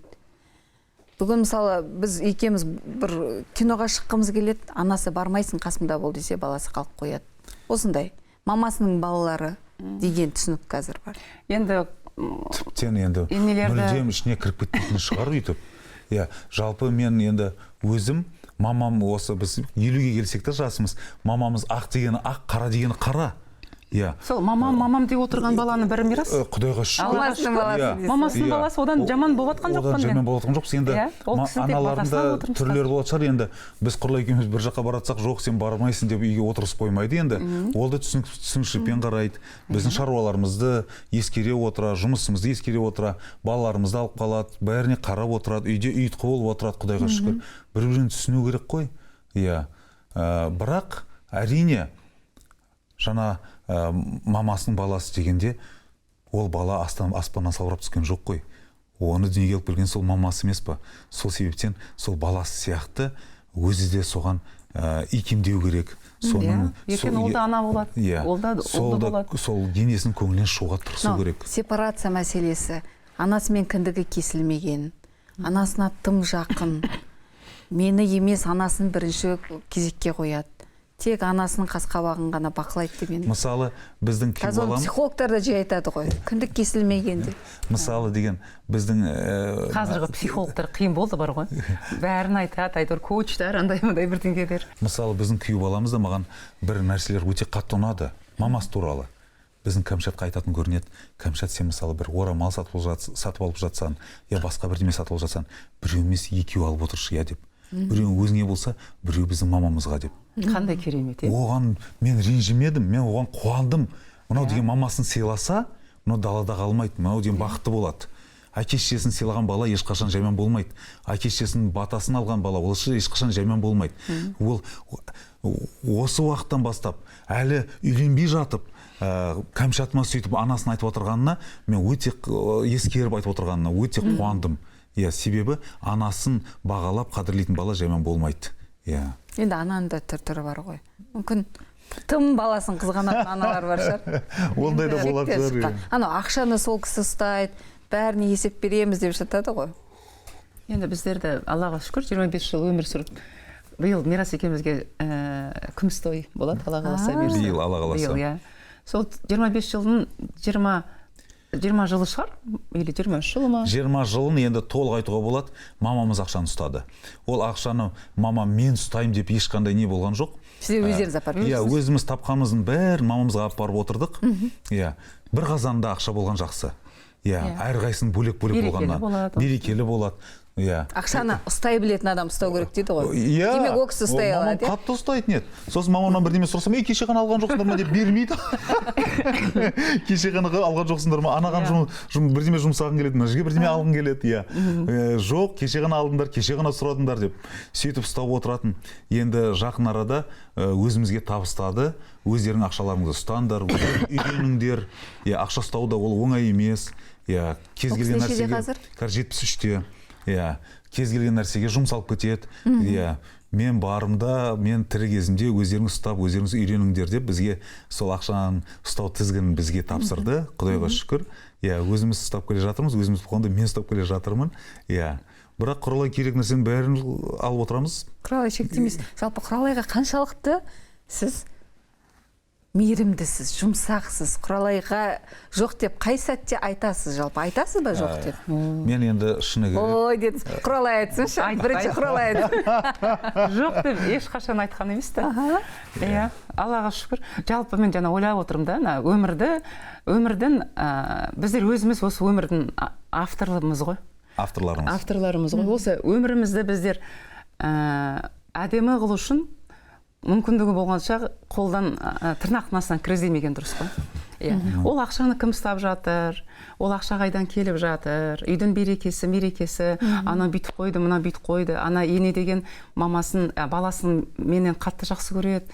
Бүгін мысалы біз екеуміз бір киноға шыққымыз келеді, анасы бармайсың қасымда бол десе баласы қалып қояды. Осындай мамасының балалары деген түсінік қазір бар. Енді тіптен енді мүлдем ішіне кіріп кетпейтін шығар үйтіп. Жалпы мен енді өзім, мамам осы біз 50-ге келсек те жасымыз, мамамыз ақ дегені ақ, қара дегені қара. Сол мамам деп отырған баланы бірі мирас. Құдайға шүкір. Мамасының баласы одан жаман болатқан жоқпын мен. Одан жаман болатқан жоқпыз. Енді аналарында түрлері болат шығар. Енді біз Құралай екеуміз бір жаққа баратсақ, жоқ сен бармайсың деп үйге отырғызып қоймайды енді. Ол да түсіністікпен қарайды. Біздің шаруаларымызды ескере отыра, жұмысымызды ескере отыра, балаларымызды алып қалады, бәріне қарап отырады, үйде ұйытқы болып отырады, Құдайға шүкір. Бір-бірін түсіну керек қой. Бірақ әрине жаңа мамасының баласы дегенде ол бала аспаннан салбырап түскен жоқ қой. Оны дүниеге алып келген сол мамасы емес па? Сол себептен сол баласы сияқты өзі де соған икемдеу керек. Ертең ол да ана болады. Ол да болады. Сол денесінің көңілінен шығуға тырысу керек. Сепарация мәселесі. Анасымен кіндігі кесілмеген, анасына тым жақын, мені емес анасын бірінші кезекке қояды. Тек анасының қас-қабағын ғана бақылайды деген. Мысалы, біздің қазір психологтар да жиі айтады ғой, кіндік кесілмегенде. Мысалы деген біздің қазіргі психологтар қиын болды бар ғой. Бәрін айтады, коучтар андай-мындай бірдеңелер. Мысалы, біздің күйеу баламыз да маған бір нәрселер өте қатты ұнады, мамасы туралы. Біздің Кәмшатқа айтатын көрінеді. Кәмшат, сен мысалы бір орамал сатып алып жатсаң, я басқа бірдеме сатып алып жатсаң, біреу емес екеу алып отыршы я деп. Біреу өзіңе болса, біреу біздің мамамызға деп. Қандай керемет, Оған мен ренжімедім, мен оған қуандым. Мынау деген мамасын сыйласа, мынау далада қалмайды, мынау деген бақытты болады. Әке-шешесін сыйлаған бала ешқашан жаман болмайды. Әке-шешесінің батасын алған бала ол ешқашан жаман болмайды. Ол осы уақыттан бастап әлі үйленбей жатып, Кәмшатыма сөйтіп анасын айтып отырғанына, мен өте ескеріп айтып отырғанына өте қуандым. Себебі анасын бағалап қадірлейтін бала жаман болмайды. Енді ананың да түр-түрі бар ғой. Мүмкін тым баласын қызғанатын аналар бар шығар. Ондай да болады шығар. Анау ақшаны сол кісі ұстайды, бәріне есеп береміз деп жатады ғой. Енді біздерді Аллаға шүкір 25 жыл өмір сүріп, биыл Мирас екеумізге күміс той болады, Алла қаласа. Биыл Алла қаласа. Сол 25 жылдың 20 жылы шығар, или 23 жылы ма? 20 жылын енді толық айтуға болады, мамамыз ақшаны ұстады. Ол ақшаны мамам мен ұстайым деп ешқандай не болған жоқ. Сіздер өздеріңіз апарып жүрсіз? Өзіміз тапқанымыздың бәрін мамамызға апарып отырдық. Бір қазанда ақша болған жақсы. Әрқайсының бөлек-бөлек болғаннан. Берекелі болады. Ақшаны ұстай білетін адам ұстау керек дейді ғой. Демек ол кісі ұстай алады. Мамам қатты ұстайтын еді. Сосын мамамнан бірдеме сұрасам, кеше ғана алған жоқсыңдар ма деп бермейді. Кеше ғана алған жоқсыңдар ма? Анаған бірдеме жұмсағың келеді, мына жерге бірдеме алғың келеді. Жоқ, кеше ғана алдыңдар, кеше ғана сұрадыңдар деп сөйтіп ұстап отыратын. Енді жақын арада өзімізге табыстады. Өздерің ақшаларыңызды ұстаңдар, үйленіңдер. Ақша ұстау да ол оңай емес. Кез келген нәрсеге 73-те. Кез келген нәрсеге жұмсалып кетеді. Мен барымда, мен тірі кезімде өздеріңіз ұстап, өздеріңіз үйреніңдер деп бізге сол ақшаны ұстау тізгінін бізге тапсырды. Құдайға шүкір. Өзіміз ұстап келе жатырмыз, өзіміз болғанда мен ұстап келе жатырмын. Бірақ Құралай керек нәрсенің бәрін алып отырамыз. Құралай шектемес. Жалпы Құралайға қаншалықты сіз мейірімдісіз, жұмсақсыз, Құралайға жоқ деп қай сәтте айтасыз жалпы? Айтасыз ба жоқ деп? Мен енді шыны керек. Ой, деді, Құралай айтсыншы. Бірінші Құралай айтсын. Жоқ деп ешқашан айтқан емес та. Иә, Аллаға шүкір. Жалпы мен жаңа ойлап отырмын да, өмірдің біздер өзіміз осы өмірдің авторларымыз ғой. Авторларымыз ғой. Осы өмірімізді біздер әдемі қылу үшін мүмкіндігі болғанша қолдан тырнақтың астынан кіргізбеген дұрыс қой. Ол ақшаны кім ұстап жатыр, ол ақша қайдан келіп жатыр, үйдің мерекесі, ана бүйтіп қойды, мына бүйтіп қойды, ана ене деген баласын менен қатты жақсы көреді,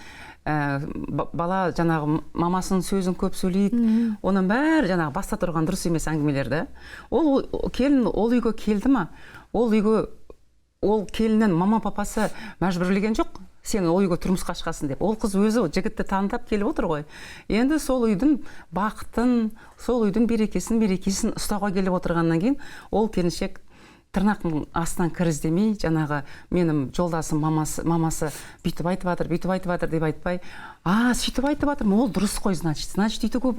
бала жаңағы мамасының сөзін көп сөйлейді, оның бәрі жаңағы баста тұрған дұрыс емес әңгімелерді. Ол үйге келді ма, ол келіннен мама папасы мәжбүрлеген жоқ, сен ол үйге тұрмысқа шығасың деп. Ол қыз өзі жігітті таңдап келіп отыр ғой. Енді сол үйдің бақытын, сол үйдің мерекесін ұстауға келіп отырғаннан кейін, ол келіншек тырнақтың астынан кіріздемей, жаңағы менің жолдасым мамасы бүйтіп айтып жатыр деп айтпай, сөйтіп айтып жатыр, ол дұрыс қой, значит үйту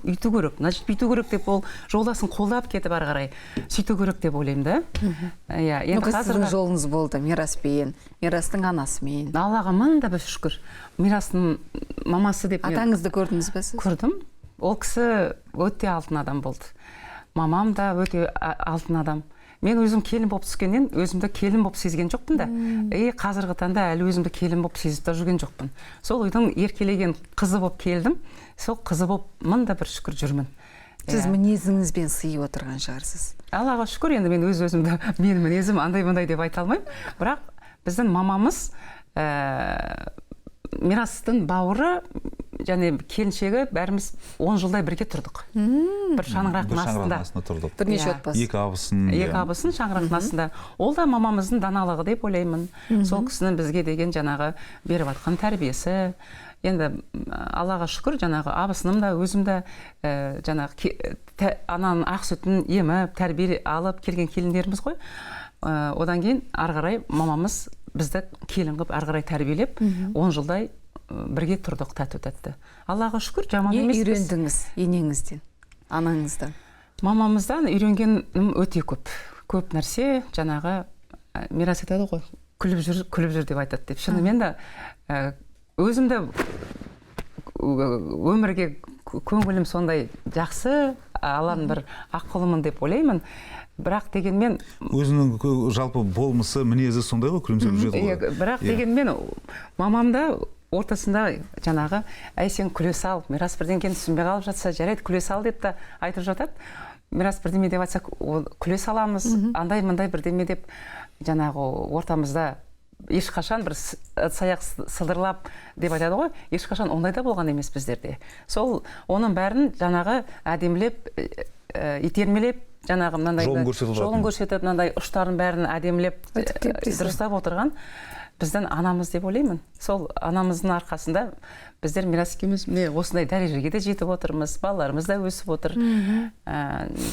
керек деп ол жолдасын қолдап кетіп ары қарай сөйту керек деп ойлаймын да. Енді сіздің жолыңыз болды Мираспен, Мирастың анасымен. Аллаға мың да бір шүкір. Мирастың мамасы деп. Атаңызды көрдіңіз бе сіз? Көрдім. Ол кісі өте алтын адам болды. Мамам да өте алтын адам. Мен өзім келін болып түскеннен, өзімді келін болып сезген жоқпын да. Қазіргі таңда әлі өзімді келін болып сезіп та жүрген жоқпын. Сол үйдің еркелеген қызы болып келдім. Сол қызы болып мың да бір шүкір жүрмін. Сіз мінезіңізбен сыйып отырған шығарсыз. Аллаға шүкір, енді мен өзімді, менің мінезім андай-мындай деп айта алмаймын. Бірақ біздің мамамыз Мирастың бауыры және келіншегі бәріміз 10 жылдай бірге тұрдық. Бір шаңырақтың астында тұрдық. Бірнеше отбасы. Екі абысын шаңырақтың астында. Ол да мамамыздың даналығы деп ойлаймын. Сол кісінің бізге деген жаңағы беріп жатқан тәрбиесі. Енді Аллаға шүкір, жаңағы абысыным да өзім де жаңағы ананың ақ сүтін еміп, тәрбие алып келген келіндеріміз ғой. Одан кейін ары қарай мамамыз бізді келін қылып ары қарай тәрбиелеп 10 жылдай бірге тұрдық тәтті. Аллаға шүкір, жаман емес. Не үйрендіңіз енеңізден, анаңыздан? Мамамыздан үйренгенім өте көп. Көп нәрсе, жаңағы Мирас айтады ғой, күліп жүр деп айтады деп. Шынымен де өзімді өмірге көңілім сондай жақсы, Алланың бір ақылымын деп ойлаймын. Бірақ дегенмен өзінің жалпы болмысы, мінезі сондай ғой, күлімсіреп жүреді ғой. Бірақ дегенмен мамамда ортасында жаңағы сен күле сал, Мирас бірдеңкені түсінбей қалып жатса, жарайды күле сал деп та айтып жатады. Мирас бірдеме деп айтса, күле саламыз, андай-мындай бірдеме деп жаңағы ортамызда ешқашан бір саяқ сылдырлап деп айтады ғой, ешқашан ондай да болған емес біздерде. Сол оның бәрін жаңағы әдемілеп, итермелеп, жаңағы жолын көрсетіп, мынандай ұштарын бәрін әдемілеп дұрыстап отырған біздің анамыз деп ойлаймын. Сол анамыздың арқасында біздер Мирас екеуміз осындай дәрежеге де жетіп отырмыз, балаларымыз да өсіп отыр.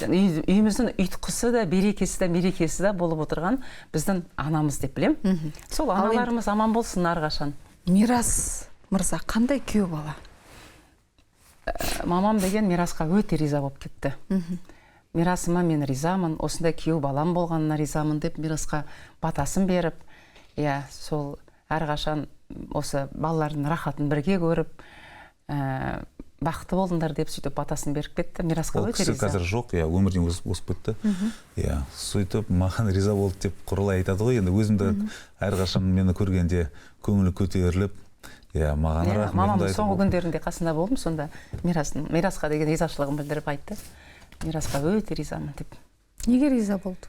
Үйіміздің ұйытқысы да, берекесі да, мерекесі да болып отырған біздің анамыз деп білем. Сол аналарымыз аман болсын әрқашан. Мирас мырза қандай күйеу бала? Мамам деген Мирасқа өте риза болып кетті. Мирасыма мен ризамын, осындай күйеу балам болғанына ризамын деп Мирасқа батасын беріп, сол әрқашан осы балалардың рахатын бірге көріп, бақытты болдыңдар деп сөйтіп батасын беріп кетті. Мирасқа өте риза. Ол кісі қазір жоқ, өмірден өсіп кетті. Сөйтіп маған риза болды деп Құралай айтады ғой. Енді өзімді әрқашан мені көргенде көңілі көтеріліп, маған рахмет. Мамамның соңғы күндерінде қасында болдым, сонда Мирасқа деген ризашылығын білдіріп айтты. Мирасқа өте ризамын деп. Неге риза болды?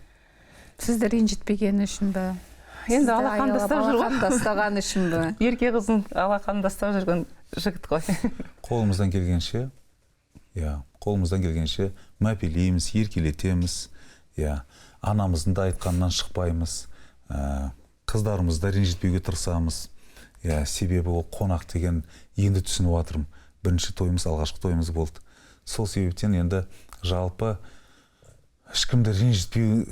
Сізді ренжітпегені үшін бе? Енді алақандастаған үшін бе? Ерке қызын алақандастап жүрген жігіт қой. Қолымыздан келгенше мәпелейміз, еркелетеміз, анамыздың да айтқанынан шықпаймыз, қыздарымызды ренжітпеуге тырысамыз. Себебі ол қонақ деген енді түсініп жатырмын. Бірінші тойымыз, алғашқы тойымыз болды. Сол себептен енді жалпы ешкімді ренжітпеу,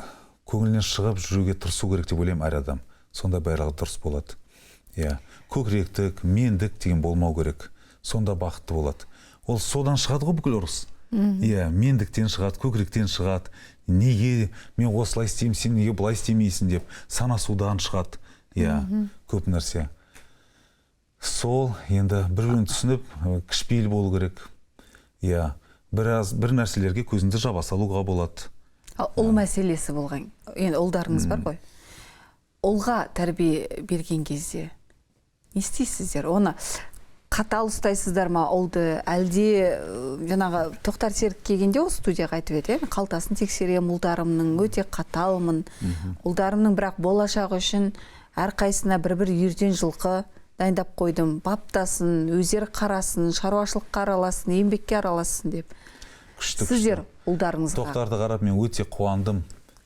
көңілінен шығып жүруге тырысу керек деп ойлаймын әр адам. Сонда барлығы дұрыс болады. Көкіректік, мендік деген болмау керек. Сонда бақытты болады. ол содан шығады ғой бүкіл ұрыс. Иә, мендіктен шығады, көкіректен шығады. Неге мен осылай істеймін, сен неге бұлай істемейсің деп санасудан шығады. Иә, көп нәрсе. Сол енді бір-бірін түсініп, кішіпейіл болу керек. Иә, бір нәрселерге көзіңді жаба салуға болады. Ұл мәселесі болған. Енді ұлдарыңыз бар ғой. Ұлға тәрбие берген кезде не істейсіздер? Оны қатал ұстайсыздар ма ұлды? Әлде жаңағы Тоқтар Серік келгенде ол студияға айтып еді, қалтасын тексерем, ұлдарымның өте қаталмын. Ұлдарымның бірақ болашағы үшін әрқайсына бір-бір үйірден жылқы дайындап қойдым, баптасын, өздері қарасын, шаруашылыққа араласын, еңбекке араласын деп. Сіздер ұлдарыңызға. Тоқтарды қарап мен өте қуандым,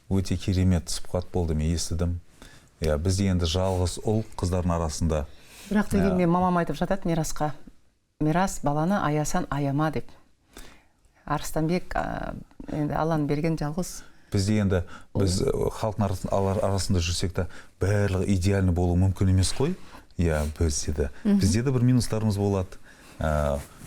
өте керемет сұхбат болды, мен естідім. Бізде енді жалғыз ұл қыздардың арасында. Бірақ дегенмен мамам айтып жатады Мирасқа. Мирас, баланы аясан аяма деп. Арыстанбек енді Алланың берген жалғыз. Бізде енді біз халықтың арасында жүрсек та барлығы идеальны болу мүмкін емес қой. Иә, бізде де бір минустарымыз болады.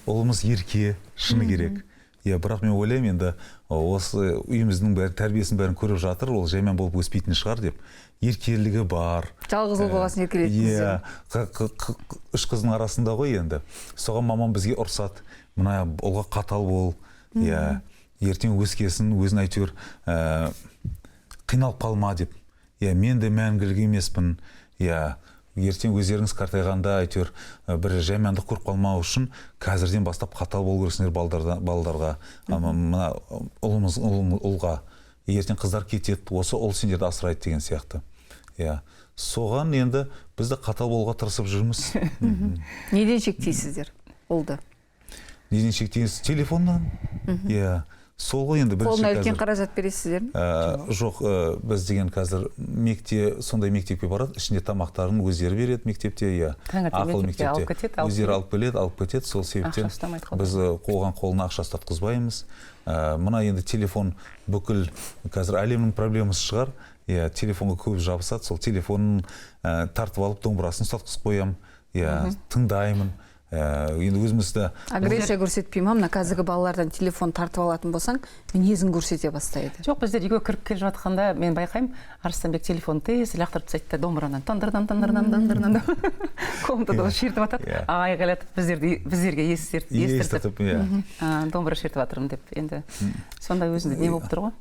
Ұлымыз ерке, шыны керек. Иә, бірақ мен ойлаймын енді осы үйіміздің тәрбиесінің бәрін көріп жатыр, ол жаймен болып өспейтін шығар деп. Еркелігі бар. Жалғыз ұл болғасын еркелетіңіз. Иә, үш қыздың арасында ғой енді. Соған мамам бізге ұрсады. Мына ұлға қатал бол. Иә, ертең өскесін, өзін әйтеуір қиналып қалма деп. Иә, мен де мәңгілік емеспін. Иә, ертең өздеріңіз қартайғанда әйтеуір бір жаймандық көріп қалмау үшін қазірден бастап қатал болу керексіңдер балаларға. Мына ұлға ертең қыздар кетеді, осы ұл сендерді асырайды деген сияқты. Иә, соған енді бізді қатал болуға тырысып жүрміз. Неден шектейсіздер ұлды? Неден шектейсіз? Телефоннан. Иә. Сол ғой енді бірінші қолына үлкен қаражат бересіздер ме? Жоқ, біз деген қазір сондай мектепке барады, ішінде тамақтарын өздері береді мектепте, иә. Ақылы мектепте. Өздері алып келеді, алып кетеді, сол себептен біз қолған қолына ақша ұстатқызбаймыз. Мына енді телефон бүкіл қазір әлемнің проблемасы шығар. Иә, телефонға көп жабысады, сол телефонын тартып алып домбырасын ұстатқызып қоямын. Иә, тыңдаймын. Енді өзімізді агрессия көрсетпей ма? Мына қазіргі балалардан телефон тартып алатын болсаң, мінезін көрсете бастайды. Жоқ, біздер үйге кіріп келе жатқанда мен байқаймын, Арыстанбек телефонды тез лақтырып тастайды да, домбырадан тандырдан комнатада шертіп атады. Айғайлатып біздерге естіртіп домбыра шертіп жатырмын деп. Енді сондай өзінде не болып тұр ғой?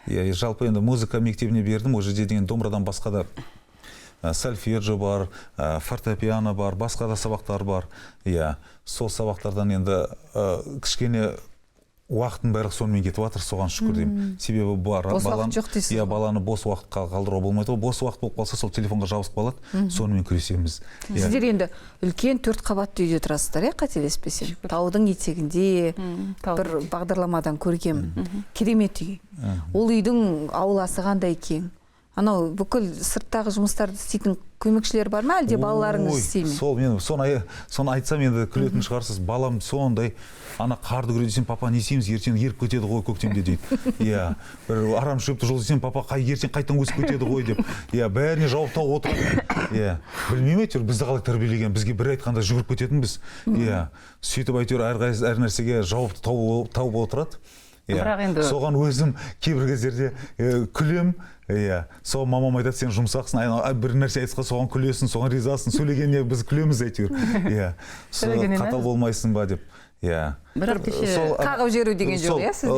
Иә, жалпы енді музыка мектебіне бердім, ол жерде деген домбырадан басқа да сольфеджио бар, фортепиано бар, басқа да сабақтар бар. Иә, сол сабақтардан енді кішкене уақытын бәрі сонымен кетіп жатыр, соған шүкір деймін. Себебі баланы бос уақытқа қалдыруға болмайды. Бос уақыт болып қалса, сол телефонға жабысып қалады, сонымен күресеміз. Сіздер енді үлкен 4 қабатты үйде тұрасыздар, қателеспесем. Таудың етегінде бір бағдарламадан көргем. Керемет үй. Ол үйдің ауласы қандай кең? Анау бүкіл сырттағы жұмыстарды істейтін көмекшілер бар ма, әлде балаларыңыз істей ме? Сол, мен соны айтсам енді күлетін шығарсыз. Балам сондай, ана қарды көреді десем, папа не істейміз, ертең еріп кетеді ғой көктемде дейді. Иә, бір арам шөпті жол десем, папа ертең қайтадан өсіп кетеді ғой деп. Иә, бәріне жауап тауып отырады. Иә, білмеймін әйтеуір бізді қалай тәрбиелеген, бізге бір айтқанда жүгіріп кететінбіз. Иә, сөйтіп әйтеуір әр нәрсеге жауапты тауып отырады. Соған өзім кейбір кездерде күлем. Иә, сол мамам айтады, сен жұмсақсың, бір нәрсе айтысқа соған күлесің, соған ризасың, сөйлегеніне біз күлеміз әйтеуір. Иә, қатал болмайсың ба деп. Иә. Қағып жеру деген жоқ, иә сізде?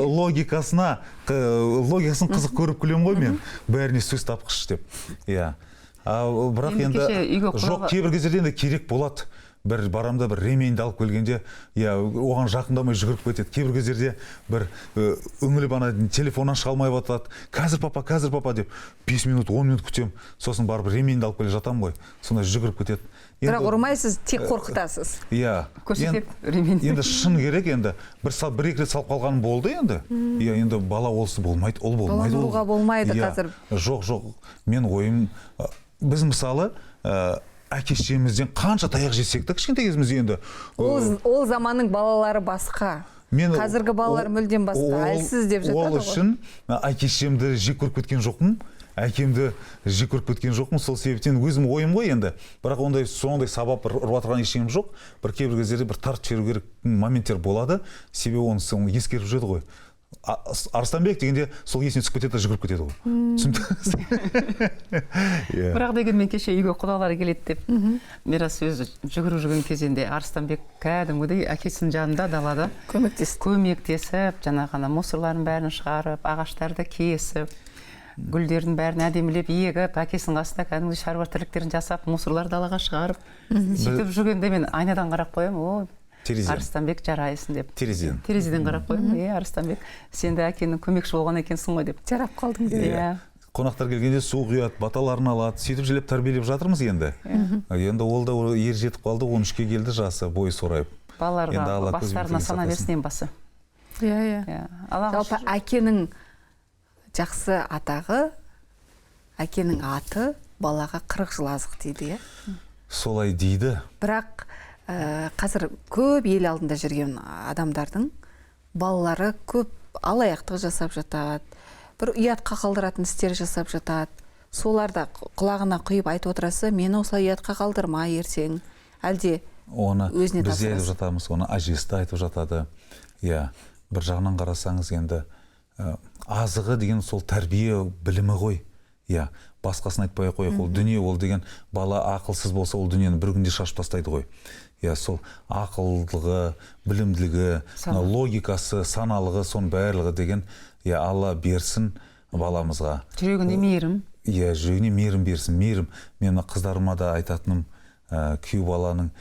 Логикасын қызық көріп күлем ғой мен, бәріне сөз тапқыш деп. Иә. Бірақ енді жоқ, кейбір кездерде енді керек болады. Бір барамда бір ремейді алып келгенде, оған жақындамай жүгіріп кетеді. Кейбір кездерде бір үңіліп ана телефоннан шыға алмай батады. Қазір папа деп 5 минут, 10 минут күтем. Сосын барып ремейді алып келе жатам ғой. Сонда жүгіріп кетеді. Бірақ ұрмайсыз, тек қорқытасыз. Иә. Көрсетеді ремейді. Енді шын керек енді. Бір-екі рет салып қалғаным болды енді. Иә, енді бала олсы болмайды, ол болмайды. Бала ұлға болмайды қазір. Жоқ. Мен ойым, біз мысалы әке-шешемізден қанша таяқ жесек те кішкентай кезімізде енді. Ол заманның балалары басқа. Қазіргі балалар мүлдем басқа. Әлсіз деп жатады ғой. Ол үшін әке-шешемді жек көріп кеткен жоқпын. әкемді жек көріп кеткен жоқпын, сол себептен өзім ойым ғой енді. Бірақ ондай сондай сабап ұрып жатырған ештеңем жоқ. Bir кейбір кездерде бір тартып жіберу керек моменттер болады. Себебі оны ескеріп жүреді ғой. Арыстанбек дегенде сол есіне түсіп кетеді, жүгіріп кетеді ғой. Түсіндіңіз? Бірақ дегенмен кеше үйге құдалар келеді деп Мирас өзі жүгіріп жүрген кезінде Арыстанбек кәдімгідей әкесінің жанында далада көмектесіп, жаңағы мусорлардың бәрін шығарып, ағаштарды кесіп, гүлдердің бәрін әдемілеп егіп, әкесінің қасында кәдімгі шаруа тірліктерін жасап, мусорлар далаға шығарып, сөйтіп жүргенде мен айнадан қарап қоямын, Арыстанбек жарайсың деп. Терезеден қарап қоямын, Арыстанбек, сен де әкенің көмекші болған екенсің ғой деп. Жарап қалдың деп. Қонақтар келгенде су құяды, баталарын алады, сөйтіп желеп тәрбиелеп жатырмыз енді. Енді ол да ер жетіп қалды, 13-ке келді жасы, бойы сорайып. Балаларға бастарына сана берсінен басы. Жалпы әкенің жақсы атағы, әкенің аты балаға 40 жыл азық дейді, Солай дейді. Бірақ қазір көп ел алдында жүрген адамдардың балалары көп алаяқтық жасап жатады, бір ұятқа қалдыратын істер жасап жатады. Соларда құлағына құйып айтып отырасы, мені осылай ұятқа қалдырма ертең, әлде өзіне біз айтып жатамыз, оны әжесі де айтып жатады. Бір жағынан қарасаңыз енді азығы деген сол тәрбие білімі ғой. Басқасын айтпай қойық, ол дүние ол деген бала ақылсыз болса, ол дүниені бір күнде шашып тастайды ғой. Сол ақылдылығы, білімділігі, логикасы, саналығы, сон барлығы деген Алла берсін баламызға. Жүрегіне мейірім. Жүрегіне мейірім берсін. Мейірім. Мен қыздарыма да айтатыным, күйеу баланың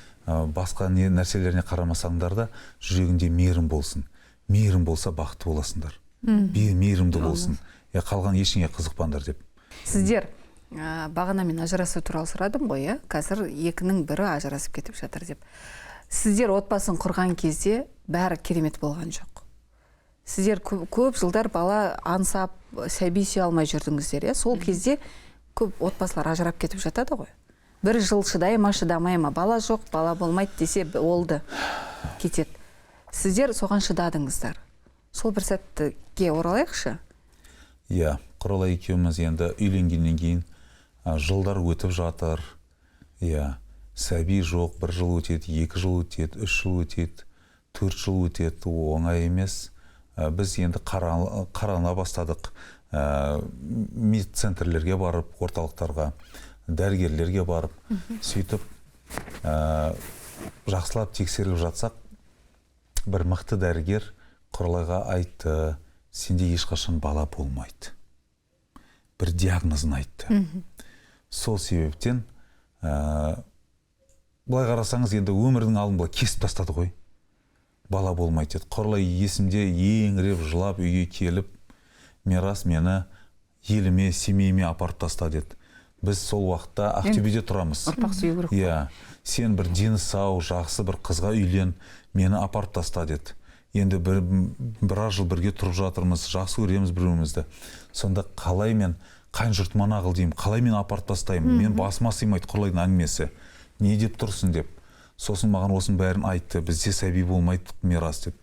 басқа нәрселеріне қарамасаңдар да жүрегінде мейірім болсын. Мейірім болса бақытты боласыңдар. Мейірімді болсын. Қалған ештеңеге қызықпаңдар деп. Сіздер бағана мен ажырасу туралы сұрадым ғой, қазір екінің бірі ажырасып кетіп жатыр деп. Сіздер отбасын құрған кезде бәрі керемет болған жоқ. Сіздер көп жылдар бала аңсап, сәби сүйе алмай жүрдіңіздер, сол кезде көп отбасылар ажырап кетіп жатады ғой. Бір жыл шыдай ма, шыдамай ма, бала жоқ, бала болмайды десе олды кетеді. Сіздер соған шыдадыңыздар. Сол бір сәтке оралайықшы. Құралай екеуміз енді үйленгеннен кейін жылдар өтіп жатыр. Сәби жоқ, 1 жыл өтеді, 2 жыл өтеді, 3 жыл өтеді, 4 жыл өтеді, оңай емес. Біз енді қарана бастадық. Медцентрлерге барып, орталықтарға, дәрігерлерге барып, сөйтіп жақсылап тексеріліп жатсақ, бір мықты дәрігер Құралайға айтты, сенде ешқашан бала болмайды. Бір диагнозын айтты. Сол себептен былай қарасаңыз енді өмірдің алдын былай кесіп тастады ғой. Бала болмайды деді. Құралай есімде еңіреп жылап үйге келіп, Мирас мені еліме, семейме апарып таста деді. Біз сол уақытта Ақтөбеде тұрамыз. Ұрпақ сүю керек. Сен бір дені сау, жақсы бір қызға үйлен, мені апарып таста деді. Енді біраз жыл бірге тұрып жатырмыз, жақсы көреміз біреуімізді. Сонда қалай мен қайын жұртыма нағыл деймін, қалай мен апарып тастаймын, мен басыма сыймайды Құралайдың әңгімесі. Не деп тұрсың деп. Сосын маған осының бәрін айтты, бізде сәби болмайды Мирас деп.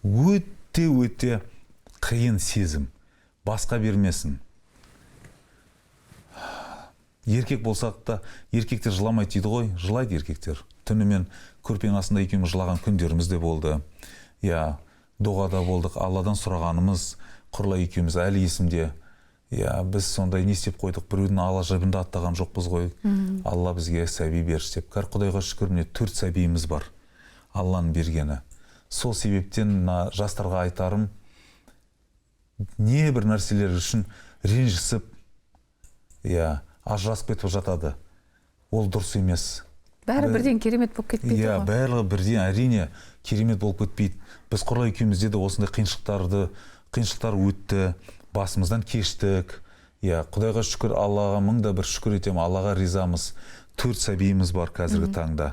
Өте қиын сезім. Басқа бермесін. Еркек болсақ та, еркектер жыламайды дейді ғой, жылайды еркектер. Түнімен көрпенің астында екеуміз жылаған күндеріміз де болды. Доғада болдық, Алладан сұрағанымыз, Құралай екеуміз әлі есімде. Біз сондай не істеп қойдық, біреудің ала жібінде аттаған жоқпыз ғой. Алла бізге сәби берші деп. Құдайға шүкір, міне 4 сәбиіміз бар. Алланың бергені. Сол себептен жастарға айтарым, не бір нәрселер үшін ренжісіп, ажырасып кетіп жатады. Ол дұрыс емес. Бәрі бірден керемет болып кетпейді ғой. Бәрі бірден әрине керемет болып кетпейді. Біз Құралай екеумізде де осындай қиыншылықтар өтті, басымыздан кештік. Құдайға шүкір, Аллаға мың да бір шүкір етем, Аллаға ризамыз. 4 сәбиіміз бар қазіргі таңда.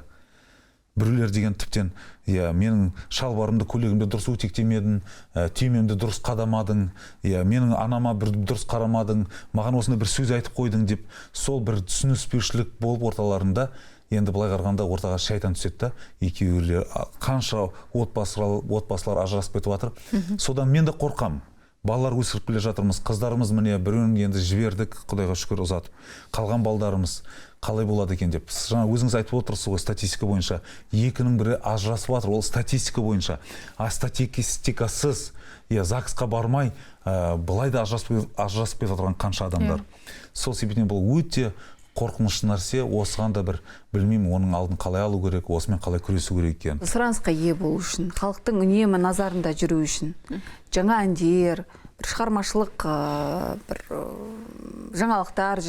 Біреулер деген тіптен, менің шалбарымды, көйлегімді дұрыс өтектемедің, түймемді дұрыс қадамадың, менің анама бір дұрыс қарамадың, маған осында бір сөз айтып қойдың деп, сол бір түсініспеушілік болып орталарында, енді былай қарғанда ортаға шайтан түседі, екеулер қанша отбасылар ажырасып кетіп жатыр. Содан мен де қорқам. балалар өсіріп келе жатырмыз, қыздарымыз міне біреуін енді жібердік, Құдайға шүкір ұзатып. Қалған балдарымыз қалай болады екен деп. Жаңа өзіңіз айтып отырсыз ғой, статистика бойынша екінің бірі ажырасып жатыр, ол статистика бойынша. А статистикасыз, ЗАГСқа бармай, былай да ажырасып кетіп отырған қанша адамдар. Сол себептен бұл өте қорқынышты нәрсе. Осыған да бір білмеймін, оның алдын қалай алу керек, осымен қалай күресу керек екен. Сұранысқа ие болу үшін, халықтың үнемі назарында жүру үшін жаңа әндер, бір шығармашылық, бір жаңалықтар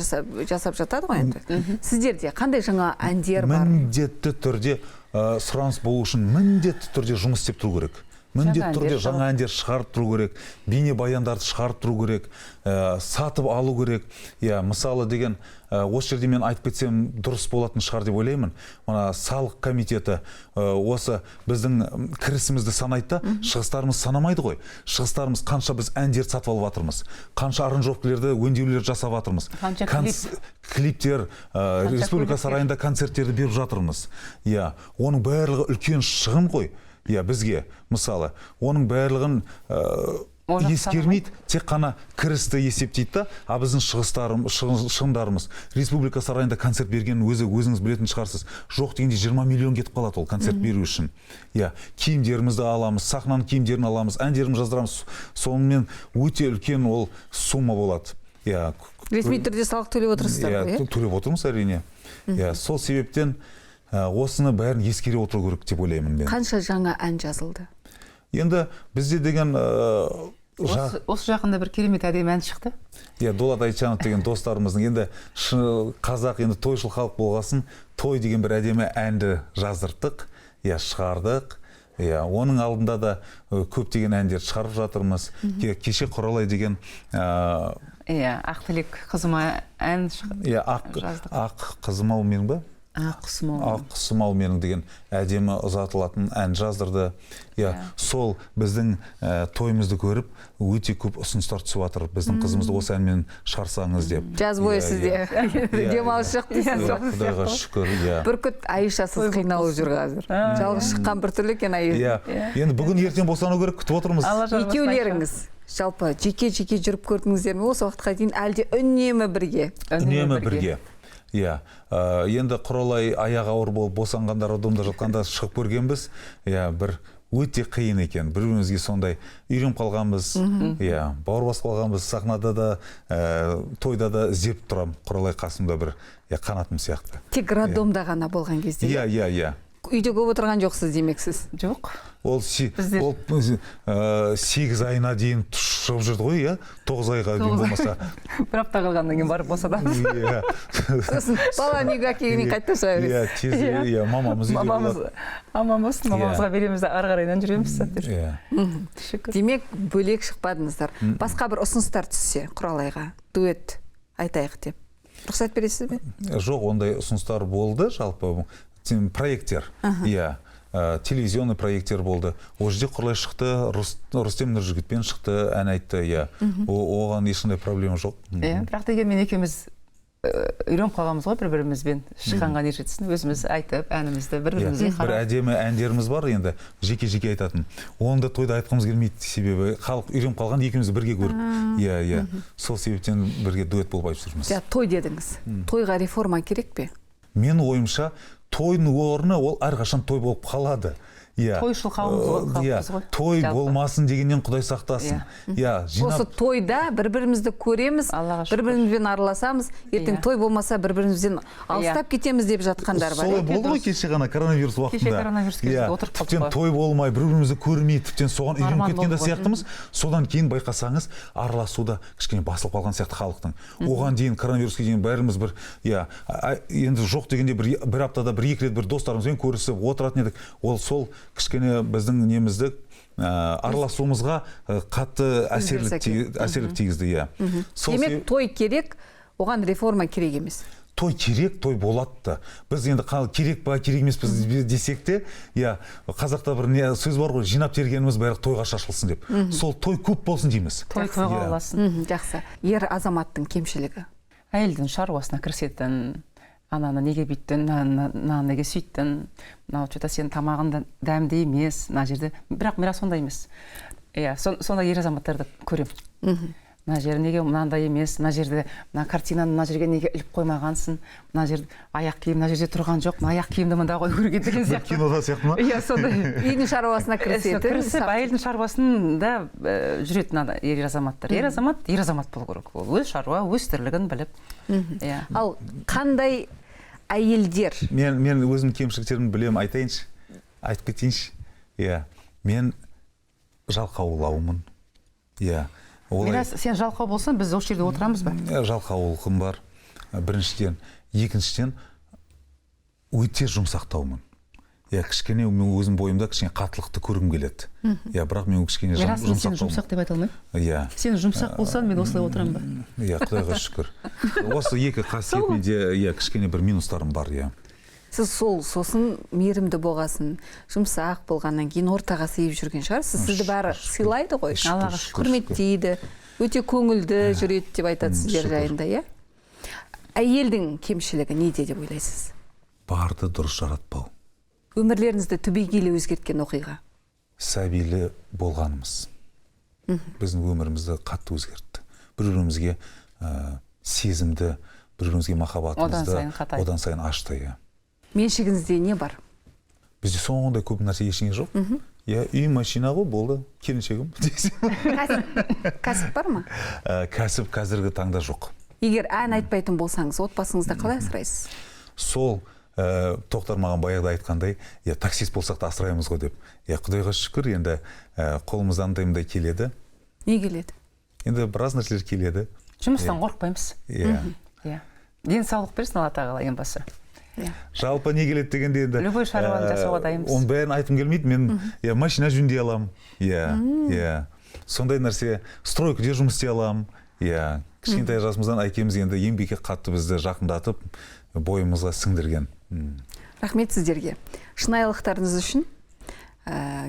жасап жатады ғой енді. Сіздерде қандай жаңа әндер бар? Міндетті түрде сұраныс болу үшін міндетті түрде жұмыс істеп тұру керек. Міндетті түрде жаңа әндер шығарып тұру керек, бейне баяндарды шығарып тұру керек, сатып алу керек. Мысалы деген, осы жерде мен айтып кетсем дұрыс болатын шығар деп ойлаймын. Мына салық комитеті осы біздің кірісімізді санайды, шығыстарымыз санамайды ғой. Шығыстарымыз қанша біз әндер сатып алып жатырмыз, қанша аранжировкалерді, өңдеулер жасап жатырмыз, клиптер, республика сарайында концерттерді беріп жатырмыз. Оның барлығы үлкен шығын ғой. Бізге, мысалы, оның барлығын ескермейді, тек қана кірісті есептейді, а біздің шығындарымыз. Республика сарайында концерт берген өзіңіз білетін шығарсыз. Жоқ дегенде 20 миллион кетіп қалады ол концерт беру үшін. Киімдерімізді аламыз, сахнаның киімдерін аламыз, әндерімізді жаздырамыз. Сонымен өте үлкен ол сумма болады. Ресми түрде салық төлеп отырсыздар ғой? Төлеп отырмыз әрине. Сол себептен осыны бәрін ескере отыру керек деп ойлаймын мен. Қанша жаңа ән жазылды? Енді бізде деген осы жақында бір керемет әдемі ән шықты. Дулат Айтжанов деген достарымыздың, енді қазақ енді тойшыл халық болғасын, той деген бір әдемі әнді жаздырдық, шығардық. Оның алдында да көптеген әндер шығарып жатырмыз. Кеше Құралай деген Ақ тілек қызыма ән жаздық. Ақ қызым ау менің ба? Ақ құсым ау менің деген әдемі ұзатылатын ән жаздырды. Сол біздің тойымызды көріп өте көп ұсыныстар түсіп жатыр. Біздің қызымызды осы әнмен шығарсаңыз деп. Жаз бойы сізде демалыс жоқ дейсіз. Құдайға шүкір. Бүркіт Айшасыз қиналып жүр қазір. Жалғыз шыққан бір түрлі екен Айша. Енді бүгін ертең босану керек, күтіп отырмыз. Екеулеріңіз жалпы жеке-жеке жүріп көрдіңіздер ме осы уақытқа дейін, әлде үнемі бірге? Үнемі бірге. Енді Құралай аяғы ауыр болып босанғандар ұдымда жатқанда шығып көргенбіз. Бір өте қиын екен. Бір-бірімізге сондай үйреніп қалғанбыз. Бауыр басып қалғанбыз. Сахнада да, тойда да іздеп тұрам. Құралай қасымда бір қанатым сияқты. Тек роддомда ғана болған кезде? Үйде көп отырған жоқсыз демексіз? Жоқ. Ол 8 айына дейін шығып жүрді ғой, 9 айға дейін болмаса. Бір апта қалғаннан кейін барып босадамыз. Сосын баланы үйге әкелгеннен қайтып шыға бересіз. Мамамыз үйде болады. Мамамыз, мамамызға береміз де ары қарайынан жүреміз. Демек, бөлек шықпадыңыздар. Басқа бір ұсыныстар түссе Құралайға, дуэт айтайық деп. Рұқсат бересіз бе? Жоқ, ондай ұсыныстар болды, жалпы проекттер. Телевизионный проекттер болды. Ол жерде Құралай шықты, Рүстем Нұржігітпен шықты, ән айтты. Оған ешқандай проблема жоқ. Бірақ дегенмен екеуміз үйреніп қалғанбыз ғой бір-бірімізбен, шыққанға не жетсін, өзіміз айтып, әнімізді бір-бірімізге қарап. Бір әдемі әндеріміз бар енді, жеке-жеке айтатын. Оны да тойда айтқымыз келмейді, себебі халық үйреніп қалған, екеумізді бірге көріп. Сол себептен бірге дуэт болып айтып жүрміз. Той дедіңіз. Тойға реформа керек пе? Мен ойымша, тойдың орны ол әрқашан той болып қалады. Тойшыл қауымыз ғой. Той болмасын дегеннен Құдай сақтасын. Осы тойда бір-бірімізді көреміз, бір-бірімізбен араласамыз, ертең той болмаса бір-бірімізден алыстап кетеміз деп жатқандар бар. Солай болды ғой кеше ғана коронавирус уақытында. Кеше коронавирус кезінде отырып қалдық. Тіптен той болмай, бір-бірімізді көрмей, тіптен соған үйреніп кеткен де сияқтымыз. Содан кейін байқасаңыз, араласуда кішкене басылып қалған сияқты халықтың. Оған дейін коронавируске дейін бәріміз бір, енді жоқ дегенде бір аптада бір-екі рет бір достарымызбен көрісіп отыратын едік. Ол сол кішкене біздің немізді араласуымызға қатты әсерлік тигізді. Демек, той керек, оған реформа керек емес. Той керек, той болады. Біз енді керек па, керек емес десек те, қазақта бір сөз бар ғой, жинап тергеніміз бәрі тойға шашылсын деп. Сол той көп болсын дейміз. Тойға оласын. Жақсы. Ер азаматтың кемшілігі? Әйелдің шаруасына кірісетін, ананы неге бүйттін, неге сүйттін, мынау сен тамағында дәмді емес, мына жерде, бірақ мира сондай емес. Иә, сондай ер азаматтарды көремін. Мына жер неге мынандай емес, мына жерде мына картинаны мына жерге неге іліп қоймағансың, мына жерде аяқ киім мына жерде тұрған жоқ, мына аяқ киімді мында қойып көрген деген сияқты. Кинода сияқты ма? Иә, сондай. Үйдің шаруасына Кірісіп, әйелдің шаруасында жүретін ер азаматтар. Ер азамат болу керек. Ол өз шаруа, өз тірлігін біліп. Иә. Ал қандай әйелдер? Мен өзім кемшіліктерімді білемін, айтып кетейінші. Иә, мен жалқаулаумын. Иә. Мирас, сен жалқау болсаң, біз осы жерде отырамыз ба? Жалқаулығым бар, біріншіден. Екіншіден, өте жұмсақтаумын. Кішкене өзім бойымда кішкене қаттылықты көргім келеді. Бірақ мен кішкене жұмсақтаумын. Мирас, сен жұмсақ деп айта алмаймын. Иә. Сен жұмсақ болсаң, мен осылай отырам ба? Иә, Құдайға шүкір. Осы екі қасиетімде кішкене бір минустарым бар, иә. Сіз сосын мейірімді болғасын, жұмсақ болғаннан кейін ортаға сыйып жүрген шығарсыз. Сізді бәрі сыйлайды ғой, құрметтейді, өте көңілді жүреді деп айтады сіздер жайында, иә? Әйелдің кемшілігі неде деп ойлайсыз? Барды дұрыс жаратпау. Өмірлеріңізді түбегейлі өзгерткен оқиға? Сәбилі болғанымыз. Біздің өмірімізді қатты өзгертті. Бір-бірімізге сезімді, бір-бірімізге махаббатымызды одан сайын ашты, иә. Меншігіңізде не бар? Бізде соңында көп нәрсе ештеңе жоқ. Үй, машина ғой, болды, келіншегім. Кәсіп бар ма? Кәсіп қазіргі таңда жоқ. Егер ән айтпайтын болсаңыз, отбасыңызды қалай асырайсыз? Сол Тоқтар маған баяғыда айтқандай, таксист болсақ та асыраймыз ғой деп. Құдайға шүкір, енді қолымыздан андайымдай келеді. Не келеді? Енді біраз нәрселер келеді. Жұмыстан қорықпаймыз. Иә. Денсаулық берсін Алла тағала ең басы. Жалпы не келеді дегенде енді любой шаруаны жасауға дайынбыз. Оның бәрін айтқым келмейді, мен машина жөндей аламын. Иә. Сондай нәрсе, стройкада жұмыс істей аламын. Иә. Кішкентай жасымыздан әкеміз енді еңбекке қатты бізді жақындатып, бойымызға сіңдірген. Рахмет сіздерге. Шынайылықтарыңыз үшін,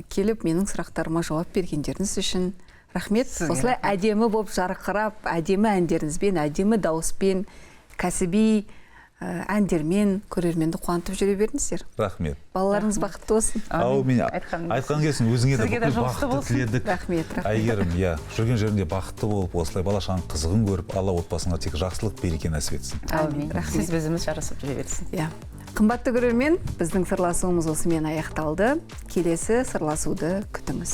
келіп менің сұрақтарыма жауап бергендеріңіз үшін рахмет. Осылай әдемі болып жарқырап, әдемі әндеріңізбен, әдемі дауыспен, кәсіби әндермен көрерменді қуантып жүре беріңіздер. Рахмет. Балаларыңыз бақытты болсын. Әумин. Айтқан келсін, өзіңе де бүкіл бақытты тіледік. Рахмет. Әйгерім, жүрген жерінде бақытты болып, осылай бала-шағаның қызығын көріп, Алла отбасыңа тек жақсылық, береке нәсіп етсін. Әумин. Сіз бізіміз жарасып жүре берсін. Қымбатты көрермен, біздің сырласуымыз осымен аяқталды. Келесі сырласуды күтіңіз.